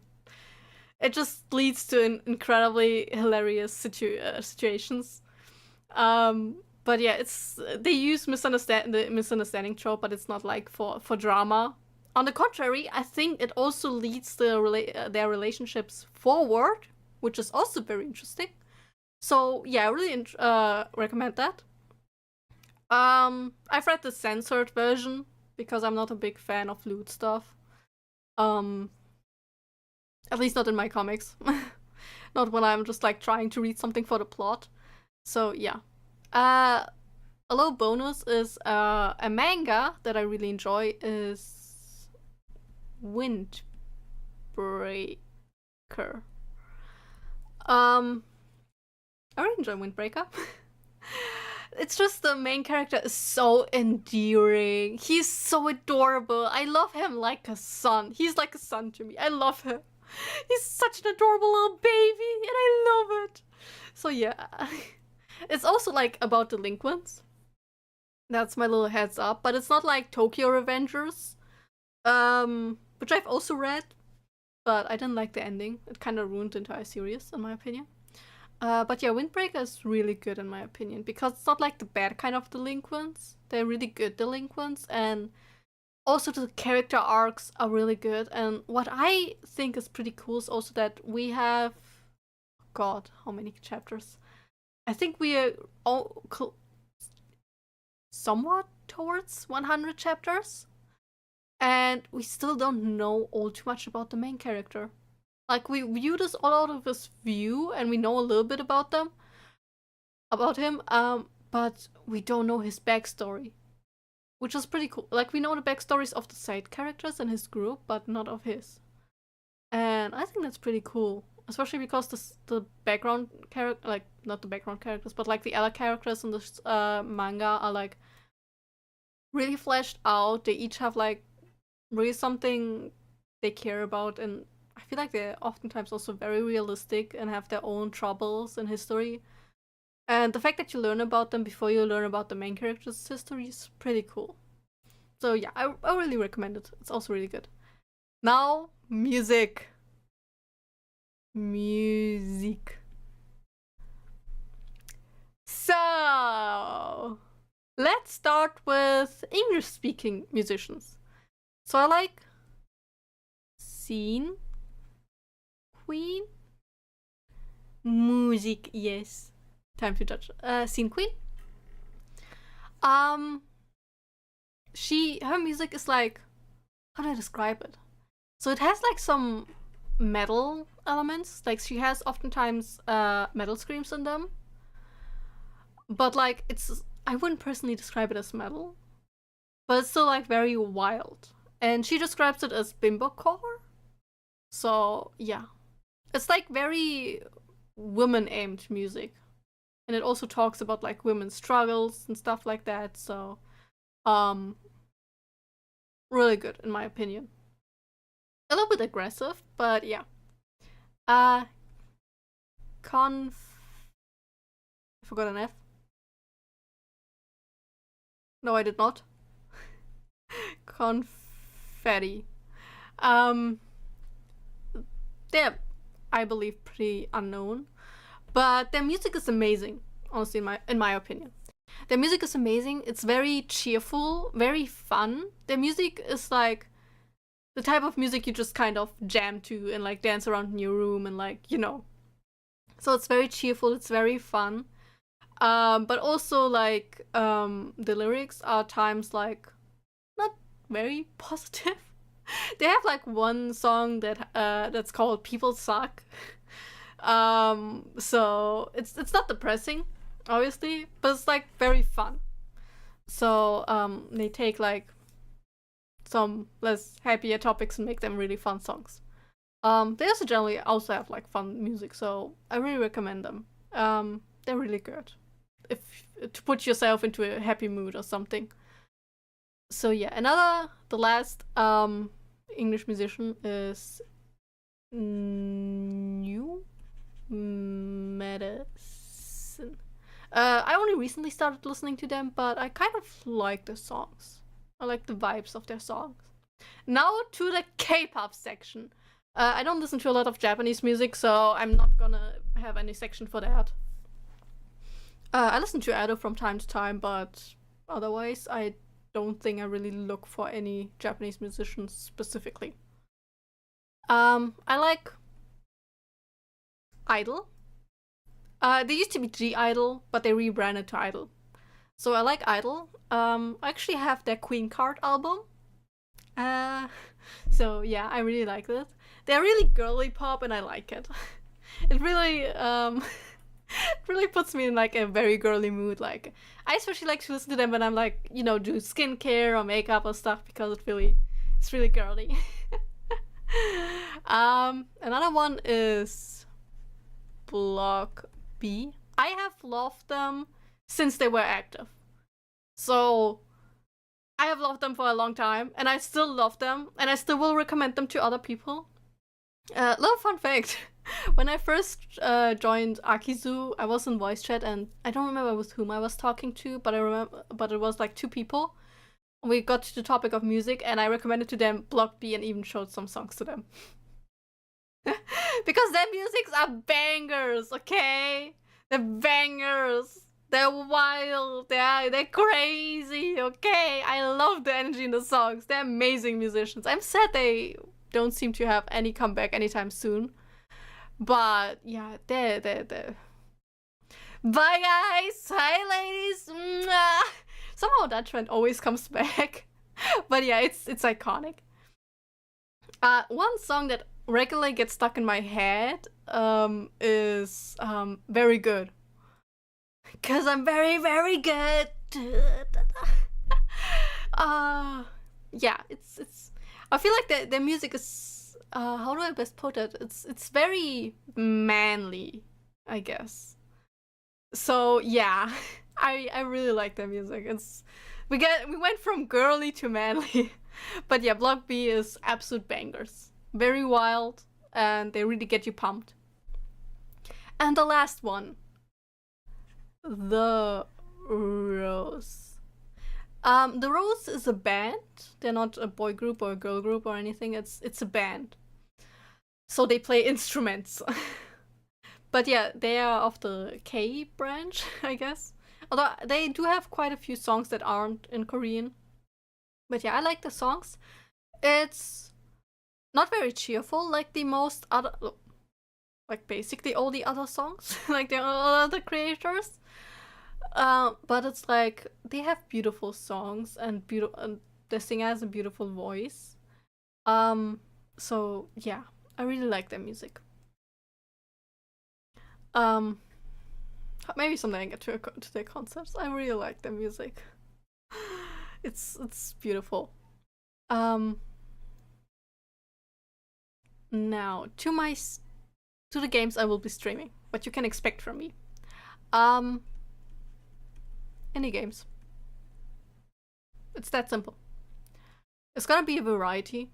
S1: it just leads to incredibly hilarious situations. But yeah, they use the misunderstanding trope, but it's not like for drama. On the contrary, I think it also leads their relationships forward, which is also very interesting. So yeah, I really recommend that. I've read the censored version because I'm not a big fan of lewd stuff. At least not in my comics. Not when I'm just like trying to read something for the plot. So yeah. A little bonus is a manga that I really enjoy is Windbreaker. I really enjoy Windbreaker. It's just the main character is so endearing. He's so adorable. I love him like a son. He's like a son to me. I love him. He's such an adorable little baby, and I love it. So yeah. It's also like about delinquents. That's my little heads up. But it's not like Tokyo Revengers, which I've also read, but I didn't like the ending. It kind of ruined the entire series, in my opinion. But yeah, Windbreaker is really good in my opinion because it's not like the bad kind of delinquents. They're really good delinquents, and also the character arcs are really good. And what I think is pretty cool is also that we have, God, how many chapters? I think we are all somewhat towards 100 chapters, and we still don't know all too much about the main character. Like, we view this all out of his view, and we know a little bit about him, but we don't know his backstory, which is pretty cool. Like, we know the backstories of the side characters in his group, but not of his. And I think that's pretty cool, especially because the background character, like, not the background characters, but like the other characters in this manga are like really fleshed out. They each have like really something they care about, and I feel like they're oftentimes also very realistic and have their own troubles and history. And the fact that you learn about them before you learn about the main character's history is pretty cool. So yeah, I really recommend it. It's also really good. Now, music. So, let's start with English-speaking musicians. So I like Scene Queen. Music, yes. Time to judge. Scene Queen. Her music is like, how do I describe it? So it has like some metal elements. Like she has oftentimes metal screams in them. But like I wouldn't personally describe it as metal. But it's still like very wild. And she describes it as bimbocore. So yeah. It's like very women-aimed music. And it also talks about like women's struggles and stuff like that. So really good in my opinion. A little bit aggressive, but yeah. I forgot an F. No, I did not. Confetti. They're, I believe, pretty unknown, but their music is amazing. Honestly, in my opinion, their music is amazing. It's very cheerful, very fun. Their music is like the type of music you just kind of jam to and like dance around in your room and like, you know. So it's very cheerful. It's very fun. But also like the lyrics are times like not very positive. They have like one song that that's called "People Suck." So it's not depressing, obviously, but it's like very fun. So they take like some less happier topics and make them really fun songs. They also generally also have like fun music, so I really recommend them. They're really good if to put yourself into a happy mood or something. So yeah, the last English musician is New Medicine. I only recently started listening to them, but I kind of like the songs. I like the vibes of their songs. Now to the K-pop section. I don't listen to a lot of Japanese music, so I'm not gonna have any section for that. I listen to Ado from time to time, but otherwise I don't think I really look for any Japanese musicians specifically. I like Idol. They used to be G-Idol, but they rebranded to Idol. So I like Idol. I actually have their Queen Card album. So yeah, I really like it. They're really girly pop, and I like it. It really it really puts me in like a very girly mood. Like I especially like to listen to them when I'm like, you know, do skincare or makeup or stuff because it's really girly. Another one is Block B. I have loved them since they were active. So I have loved them for a long time, and I still love them, and I still will recommend them to other people. Little fun fact. When I first joined Akizu, I was in voice chat, and I don't remember with whom I was talking to, but it was like 2 people. We got to the topic of music, and I recommended to them Block B and even showed some songs to them. Because their musics are bangers, okay? They're bangers. They're wild. They're crazy, okay? I love the energy in the songs. They're amazing musicians. I'm sad they don't seem to have any comeback anytime soon. But yeah, they're. Bye guys! Hi ladies! Mwah! Somehow that trend always comes back. But yeah, it's iconic. One song that regularly gets stuck in my head is Very Good. Cause I'm very, very good. Yeah, it's I feel like their music is how do I best put it? It's very manly, I guess. So yeah, I really like their music. We went from girly to manly. But yeah, Block B is absolute bangers. Very wild, and they really get you pumped. And the last one, The Rose. The Rose is a band. They're not a boy group or a girl group or anything. It's a band. So they play instruments. But yeah, they are of the K branch, I guess. Although they do have quite a few songs that aren't in Korean. But yeah, I like the songs. It's not very cheerful like the most other, like basically all the other songs, like the other creators. But it's like they have beautiful songs and the singer has a beautiful voice. So yeah, I really like their music. Maybe someday I get to their concerts. I really like their music. It's beautiful. Now to the games I will be streaming. What you can expect from me. Any games. It's that simple. It's gonna be a variety.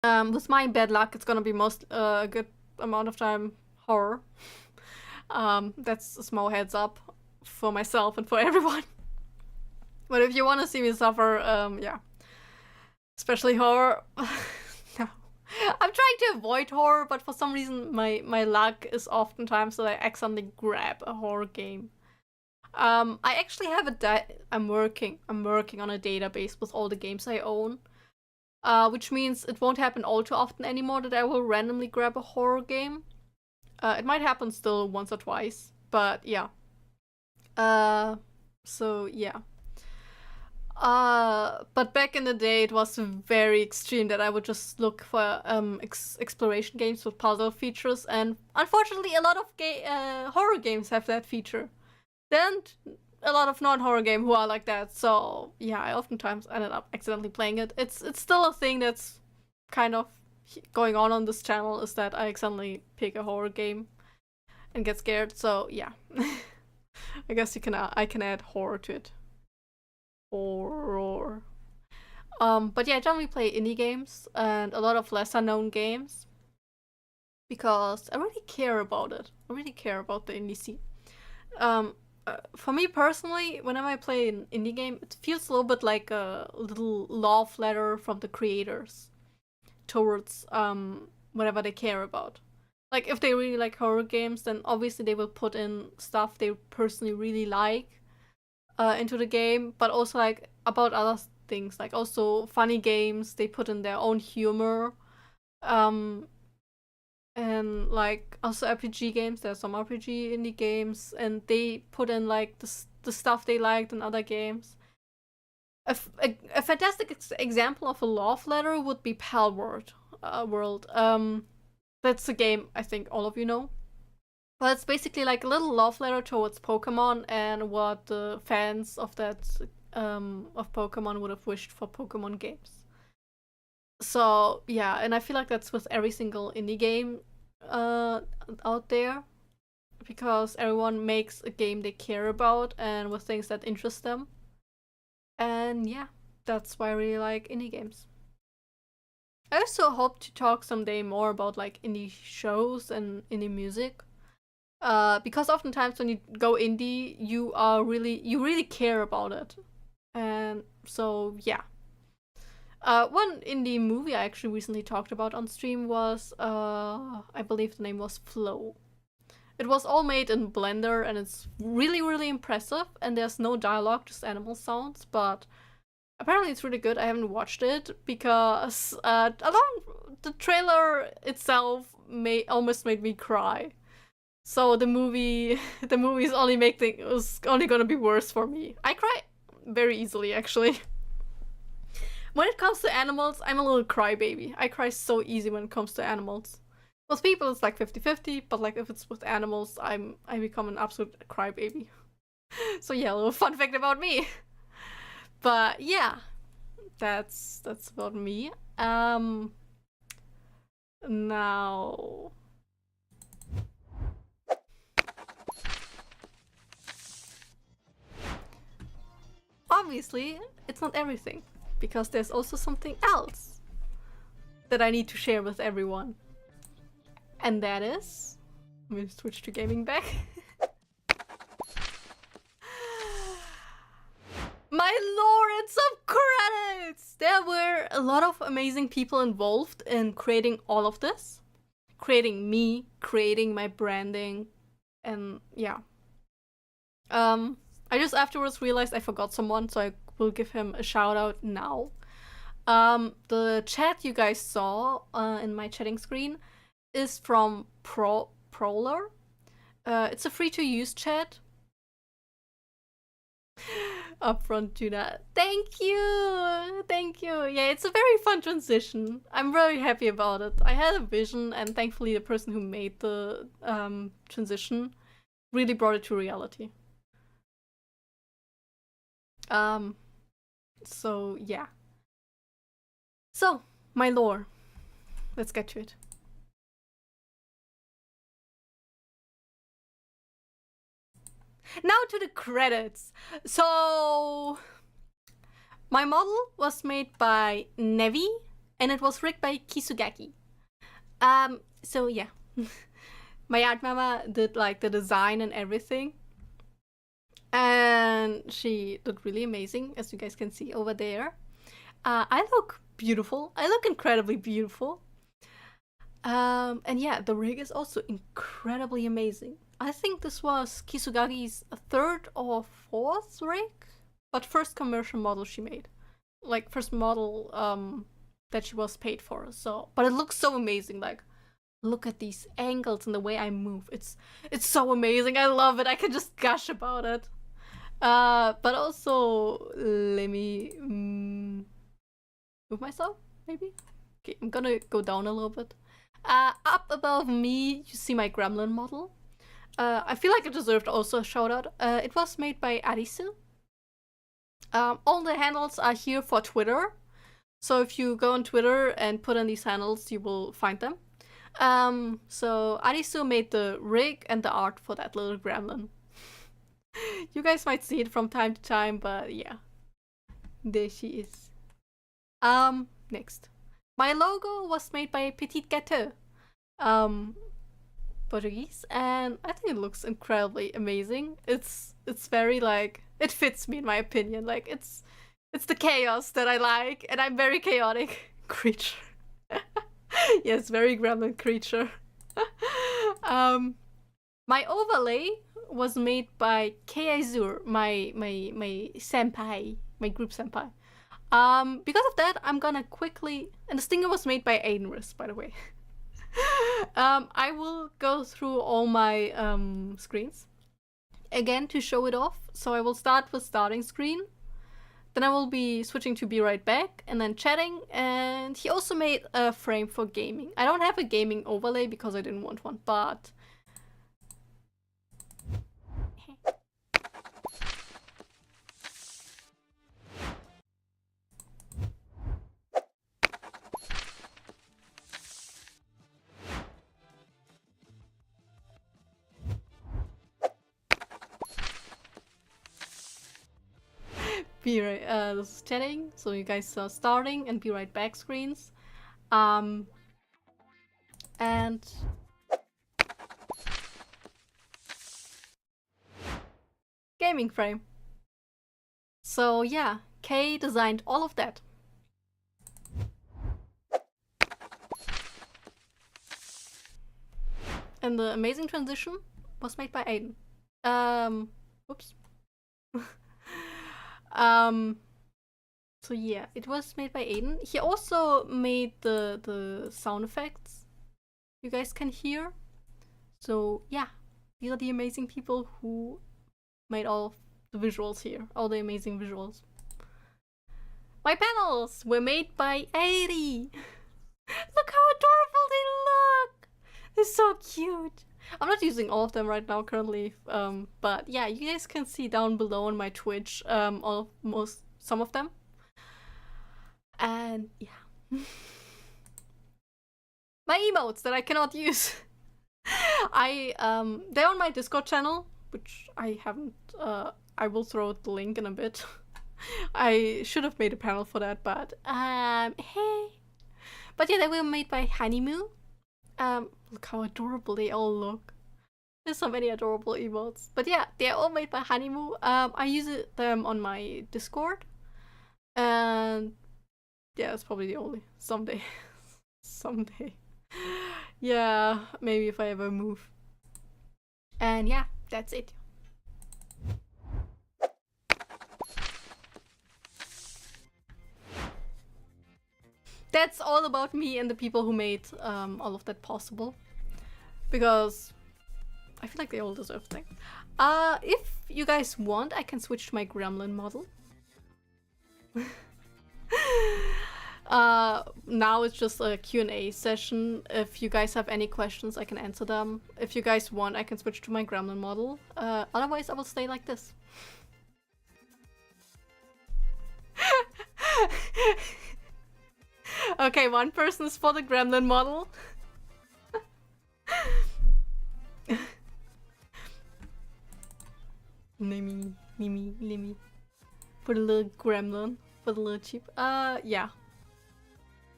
S1: With my bad luck, it's gonna be a good amount of time horror. That's a small heads up for myself and for everyone. But if you want to see me suffer, yeah, especially horror. No, I'm trying to avoid horror, but for some reason my luck is oftentimes that I accidentally grab a horror game. I actually have I'm working on a database with all the games I own, which means it won't happen all too often anymore that I will randomly grab a horror game. It might happen still once or twice, but yeah. So yeah. But back in the day, it was very extreme that I would just look for exploration games with puzzle features, and unfortunately, a lot of horror games have that feature. Then a lot of non-horror games who are like that. So yeah, I oftentimes ended up accidentally playing it. It's still a thing that's kind of going on this channel, is that I accidentally pick a horror game and get scared. So yeah, I guess I can add horror to it. Horror. But yeah, I generally play indie games and a lot of lesser known games because I really care about it. I really care about the indie scene. For me personally, whenever I play an indie game, it feels a little bit like a little love letter from the creators towards whatever they care about. Like if they really like horror games, then obviously they will put in stuff they personally really like into the game, but also like about other things, like also funny games. They put in their own humor. and like also RPG games. There's some RPG indie games, and they put in like the stuff they liked in other games. A fantastic example of a love letter would be Palworld. World. That's a game I think all of you know. But it's basically like a little love letter towards Pokemon and what the fans of that of Pokemon would have wished for Pokemon games. So yeah, and I feel like that's with every single indie game out there, because everyone makes a game they care about and with things that interest them. And yeah, that's why I really like indie games. I also hope to talk someday more about like indie shows and indie music. Because oftentimes when you go indie, you really care about it. And so yeah. One indie movie I actually recently talked about on stream was I believe the name was Flow. It was all made in Blender and it's really impressive, and there's no dialogue, just animal sounds, but apparently it's really good. I haven't watched it because the trailer itself almost made me cry. So the movie is only gonna be worse for me. I cry very easily actually. When it comes to animals, I'm a little crybaby. I cry so easy when it comes to animals. With people, it's like 50-50, but like if it's with animals, I become an absolute crybaby. So yeah, a little fun fact about me. But yeah, that's about me. Now, obviously, it's not everything, because there's also something else that I need to share with everyone. And that is... Let me switch to gaming back. My lord, and some credits! There were a lot of amazing people involved in creating all of this. Creating me, creating my branding, and yeah. I just afterwards realized I forgot someone, so I will give him a shout out now. The chat you guys saw in my chatting screen is from Prowler. It's a free-to-use chat. Upfront to that. Thank you! Thank you! Yeah, it's a very fun transition. I'm very happy about it. I had a vision, and thankfully the person who made the transition really brought it to reality. So yeah. So, my lore. Let's get to it. Now to the credits. So, my model was made by Nevi, and it was rigged by Kisugaki. So yeah. My art mama did like the design and everything. And she did really amazing, as you guys can see over there. I look beautiful. I look incredibly beautiful. And yeah, the rig is also incredibly amazing. I think this was Kisugaki's third or fourth rig, but first commercial model she made. Like, first model that she was paid for. So, but it looks so amazing. Like, look at these angles and the way I move. It's so amazing. I love it. I can just gush about it. But also, let me move myself, maybe? Okay, I'm gonna go down a little bit. Up above me, you see my gremlin model. I feel like it deserved also a shout out. It was made by Arisu. All the handles are here for Twitter. So if you go on Twitter and put in these handles, you will find them. So Arisu made the rig and the art for that little gremlin. You guys might see it from time to time, but yeah. There she is. Next. My logo was made by Petit Gâteau. Portuguese, and I think it looks incredibly amazing. It's very like, it fits me in my opinion. Like, it's the chaos that I like, and I'm very chaotic creature. Yes, very gremlin creature. My overlay was made by Keizur, my senpai, my group senpai. Because of that, I'm gonna quickly... And the stinger was made by Aidenris, by the way. I will go through all my screens again to show it off. So I will start with starting screen. Then I will be switching to be right back and then chatting. And he also made a frame for gaming. I don't have a gaming overlay because I didn't want one, but... Be right, this is chatting, so you guys are starting and be right back screens. And gaming frame. So yeah, Kay designed all of that. And the amazing transition was made by Aiden. Oops. So yeah, it was made by Aiden. He also made the sound effects you guys can hear. So yeah, these are the amazing people who made all the visuals here, all the amazing visuals. My panels were made by 80. Look how adorable they look! They're so cute. I'm not using all of them right now currently, but yeah, you guys can see down below on my Twitch some of them. And yeah. My emotes that I cannot use. They're on my Discord channel, which I haven't, I will throw the link in a bit. I should have made a panel for that, but, hey. But yeah, they were made by Honeymoo. Look how adorable they all look. There's so many adorable emotes. But yeah, they're all made by Honeymoo. I use them on my Discord. And yeah, that's probably the only. Someday. Someday. Yeah, maybe if I ever move. And yeah, that's it. That's all about me and the people who made all of that possible. Because I feel like they all deserve things. If you guys want, I can switch to my gremlin model. Now it's just a Q&A session. If you guys have any questions, I can answer them. If you guys want, I can switch to my gremlin model. Otherwise, I will stay like this. Okay, one person is for the gremlin model. Limmy. For the little gremlin. For the little cheap. Yeah.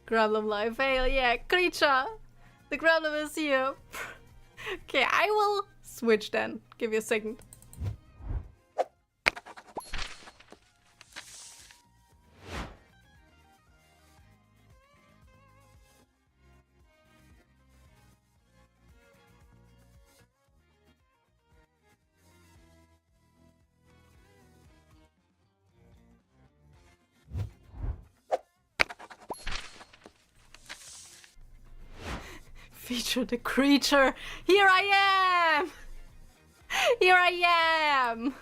S1: Gremlin live fail, yeah, creature! The gremlin is here. Okay, I will switch then. Give you a second. Feature the creature. Here I am! Here I am!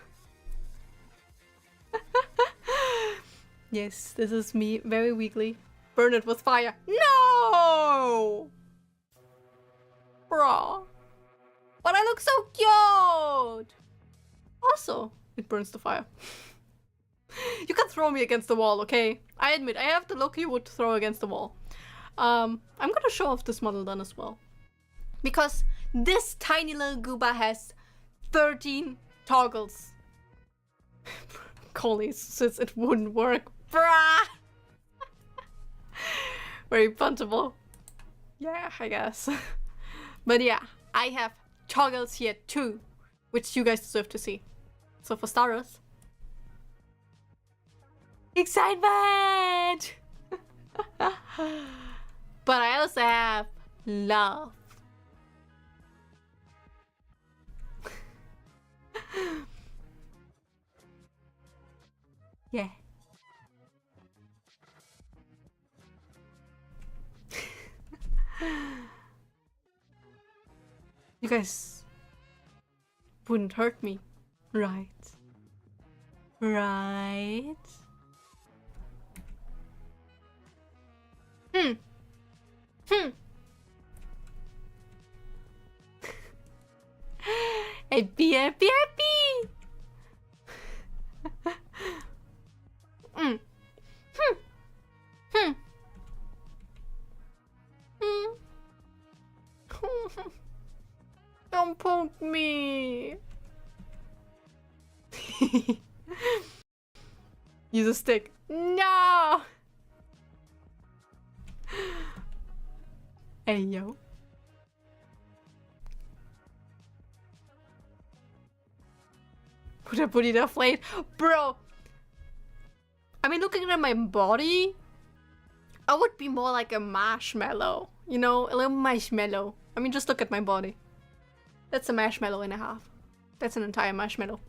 S1: Yes, this is me, very weakly. Burn it with fire. No! Bro. But I look so cute! Also, it burns the fire. You can throw me against the wall, okay? I admit, I have the look you would throw against the wall. I'm gonna show off this model then as well. Because this tiny little gooba has 13 toggles. Coley says it wouldn't work. Bruh! Very puntable. Yeah, I guess. But yeah, I have toggles here too, which you guys deserve to see. So for starters, excitement! But I also have love. Yeah. guys wouldn't hurt me, right? Right? Happy, happy, happy! Don't poke me! Use a stick. No! Hey, yo. Put a booty to flame. Bro! I mean, looking at my body, I would be more like a marshmallow. You know, a little marshmallow. I mean, just look at my body. That's a marshmallow and a half. That's an entire marshmallow.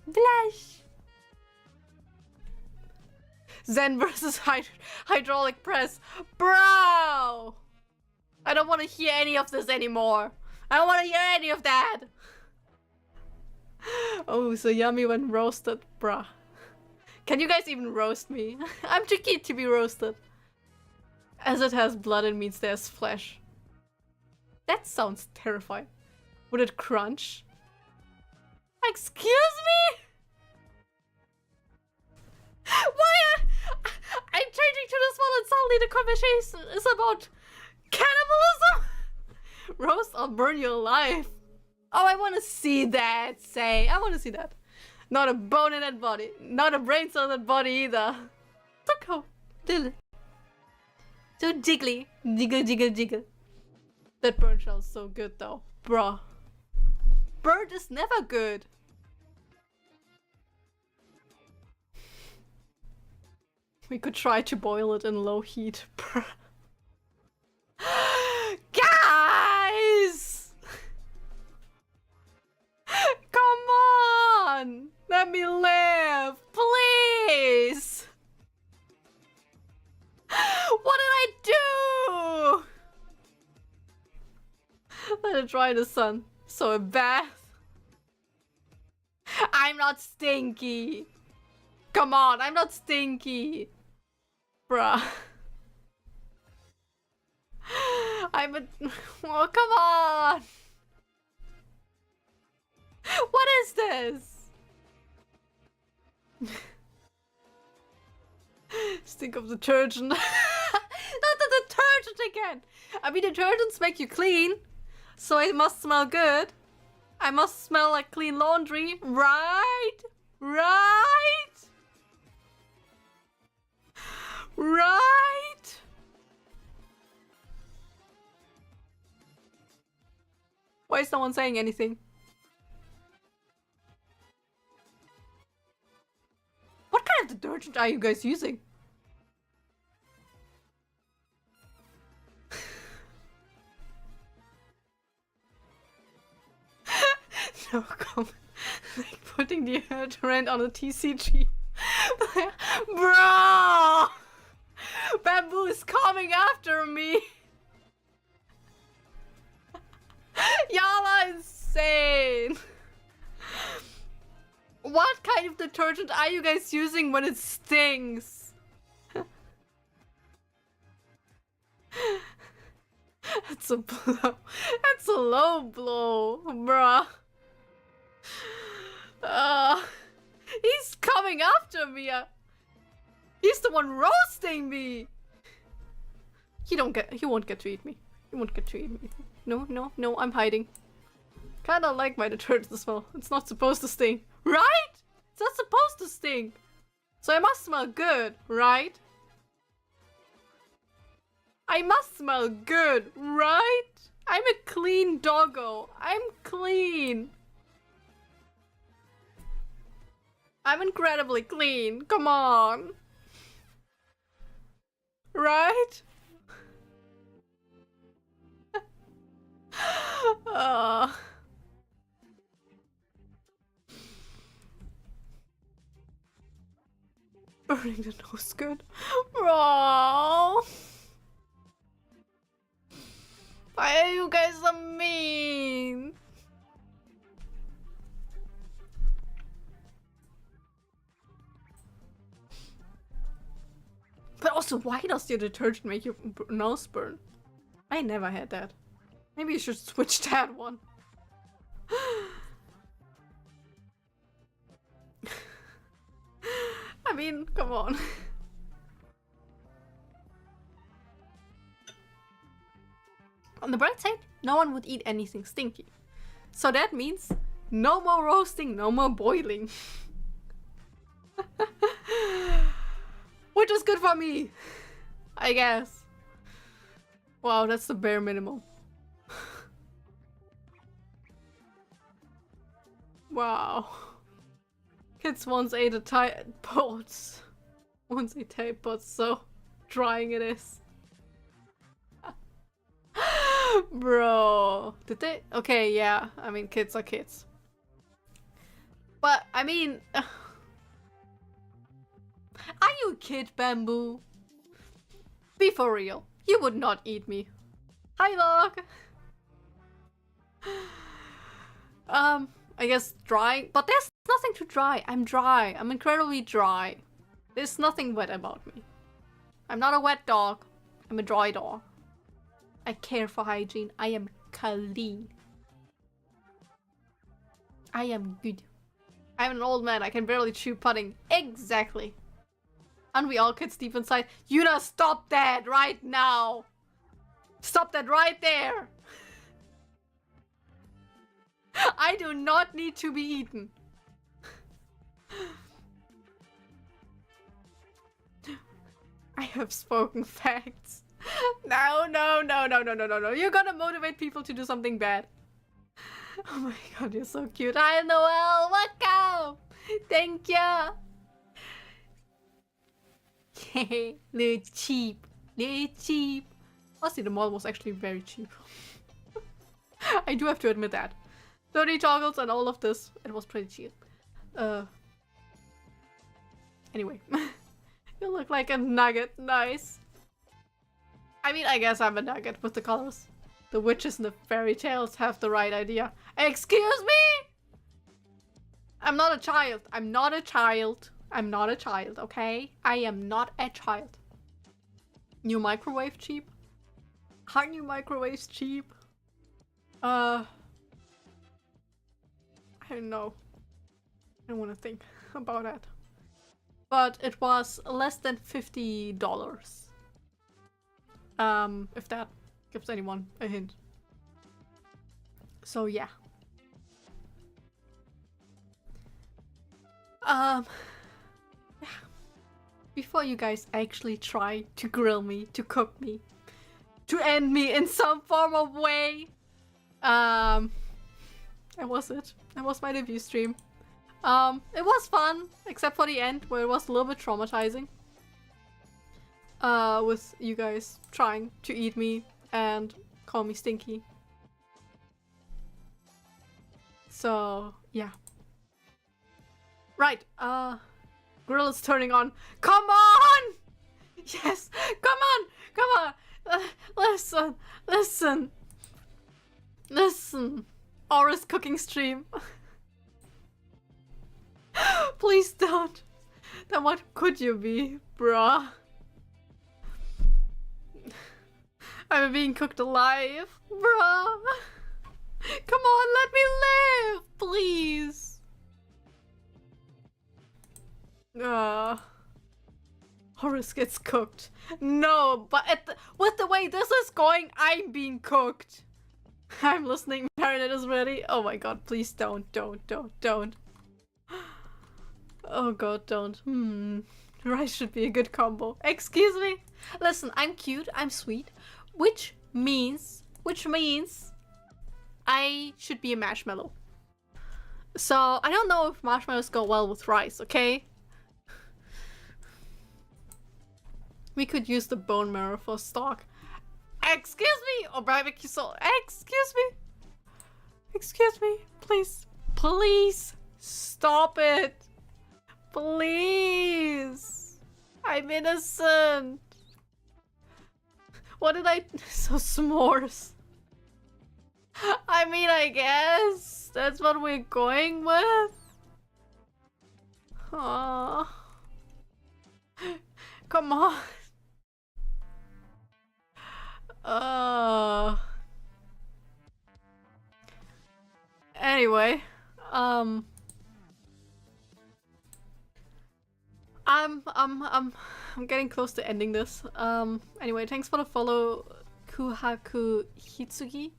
S1: Blush! Zen versus hydraulic press. Bro! I don't want to hear any of this anymore. I don't want to hear any of that. Oh, so yummy when roasted. Bruh. Can you guys even roast me? I'm too cute to be roasted. As it has blood, it means there's flesh. That sounds terrifying. Would it crunch? Excuse me? Why I'm changing to this one and suddenly the conversation is about cannibalism? Roast, I'll burn you alive. Oh, I want to see that, say. I want to see that. Not a bone in that body. Not a brain cell in that body either. So cool. So jiggly. Jiggle, jiggle, jiggle. That burn shell is so good though. Bruh. Burnt is never good. We could try to boil it in low heat. Bruh. Guys! Come on! Let me live! Please! What did I do? Let it dry in the sun. So a bath. I'm not stinky. Come on, I'm not stinky. Bruh. I'm a... Oh, come on! What is this? Stink of detergent. Not the detergent again! I mean, detergents make you clean, so it must smell good. I must smell like clean laundry, right? Right? Right? Why is no one saying anything? What kind of detergent are you guys using? No comment. Like putting deodorant on a TCG. Bro! Bamboo is coming after me! Y'all are insane! What kind of detergent are you guys using when it stings? That's a blow. That's a low blow, bruh. He's coming after me. He's the one roasting me. He won't get to eat me. He won't get to eat me. No, no, no, I'm hiding. Kinda like my detergent smell. It's not supposed to sting. Right? It's not supposed to sting. So I must smell good, right? I must smell good, right? I'm a clean doggo. I'm clean. I'm incredibly clean. Come on. Right? Burning the nose good. Bro. Why are you guys so mean? But also, why does your detergent make your nose burn? I never had that. Maybe you should switch that one. I mean, come on. On the bright side, no one would eat anything stinky. So that means no more roasting, no more boiling. Which is good for me, I guess. Wow, that's the bare minimum. Wow. Kids once ate a Tide Pods. Once ate Tide Pods, so drying it is. Bro. Did they? Okay, yeah. I mean, kids are kids. But, I mean... Are you a kid, Bamboo? Be for real. You would not eat me. Hi, Log. I guess drying. But there's nothing to dry. I'm dry. I'm incredibly dry. There's nothing wet about me. I'm not a wet dog. I'm a dry dog. I care for hygiene. I am clean. I am good. I'm an old man. I can barely chew pudding. Exactly. Aren't we all kids deep inside? Yuna, stop that right now! Stop that right there! I do not need to be eaten. I have spoken facts. No, no, no, no, no, no, no, no. You're gonna motivate people to do something bad. Oh my god, you're so cute. Hi, Noel. Welcome! Thank you. Little cheap. Little cheap. Honestly, the model was actually very cheap. I do have to admit that. 30 toggles and all of this. It was pretty cheap. Anyway. You look like a nugget. Nice. I mean, I guess I'm a nugget with the colors. The witches and the fairy tales have the right idea. Excuse me? I'm not a child. I'm not a child. I'm not a child, okay? I am not a child. New microwave cheap? Are new microwaves cheap? I don't know. I don't want to think about that. But it was less than $50. If that gives anyone a hint. So yeah. Yeah. Before you guys actually try to grill me, to cook me, to end me in some form of way. That was it. That was my debut stream. It was fun, except for the end, where it was a little bit traumatizing. With you guys trying to eat me and call me stinky. So, yeah. Right, grill is turning on. Come on! Yes! Come on! Come on! Listen! Listen! Listen! Aura's cooking stream. Please don't. Then what could you be, bruh? I'm being cooked alive, bruh. Come on, let me live, please. Horace gets cooked. No, but with the way this is going, I'm being cooked. I'm listening. Marinette is ready. Oh my god, please don't. Oh god, don't. Rice should be a good combo. Excuse me? Listen, I'm cute, I'm sweet, which means I should be a marshmallow. So, I don't know if marshmallows go well with rice, okay? We could use the bone marrow for stock. Excuse me! Or barbecue salt. Excuse me! Excuse me, please. Please! Stop it! Please! I'm innocent! What did I... So s'mores. I mean, I guess that's what we're going with. Aww. Come on. Anyway, I'm getting close to ending this. Anyway, thanks for the follow, Kuhaku Hitsugi.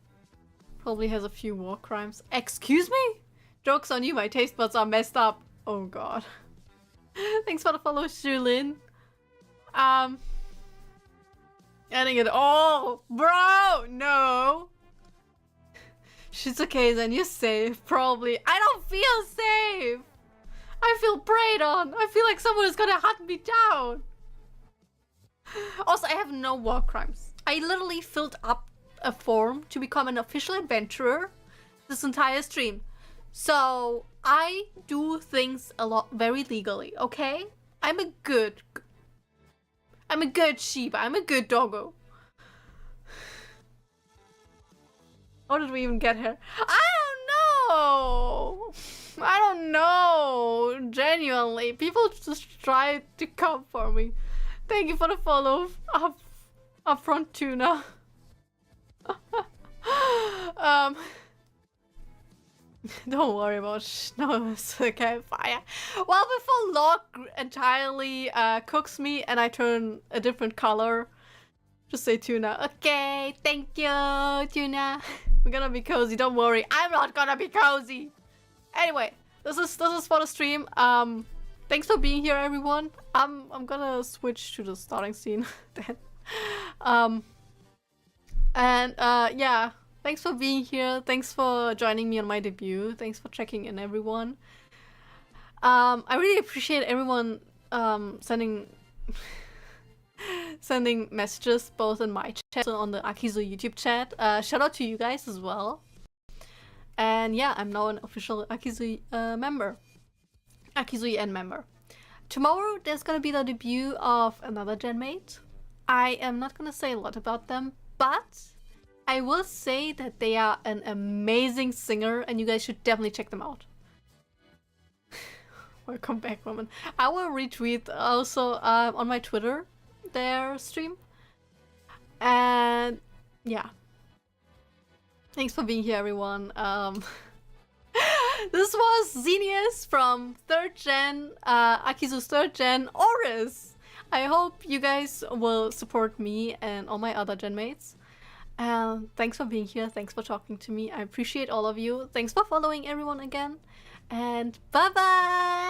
S1: Probably has a few war crimes. Excuse me? Joke's on you, my taste buds are messed up. Oh god. Thanks for the follow, Shulin. Ending it all. Bro, no. Shizuke, then you're safe, probably. I don't feel safe. I feel preyed on. I feel like someone is gonna hunt me down. Also, I have no war crimes. I literally filled up a form to become an official adventurer this entire stream. So, I do things a lot very legally, okay? I'm a good shiba. I'm a good doggo. How did we even get here? I don't know. Genuinely. People just try to come for me. Thank you for the follow, upfront tuna. Don't worry about no, it's okay, fire. Well, before Locke entirely cooks me and I turn a different color, just say tuna. Okay, thank you, tuna. We're gonna be cozy, don't worry. I'm not gonna be cozy. Anyway, this is for the stream. Thanks for being here, everyone. I'm gonna switch to the starting scene then. Yeah, thanks for being here. Thanks for joining me on my debut. Thanks for checking in, everyone. I really appreciate everyone sending messages both in my chat and on the Akizu YouTube chat. Shout out to you guys as well. And yeah, I'm now an official Akizu member. Akizu EN member. Tomorrow there's gonna be the debut of another genmate. I am not gonna say a lot about them, but I will say that they are an amazing singer and you guys should definitely check them out. Welcome back, woman. I will retweet also on my Twitter their stream. And yeah. Thanks for being here, everyone. This was Xenios from 3rd Gen, Akizu's 3rd Gen Auris. I hope you guys will support me and all my other genmates. Thanks for being here. Thanks for talking to me. I appreciate all of you. Thanks for following everyone again. And bye-bye!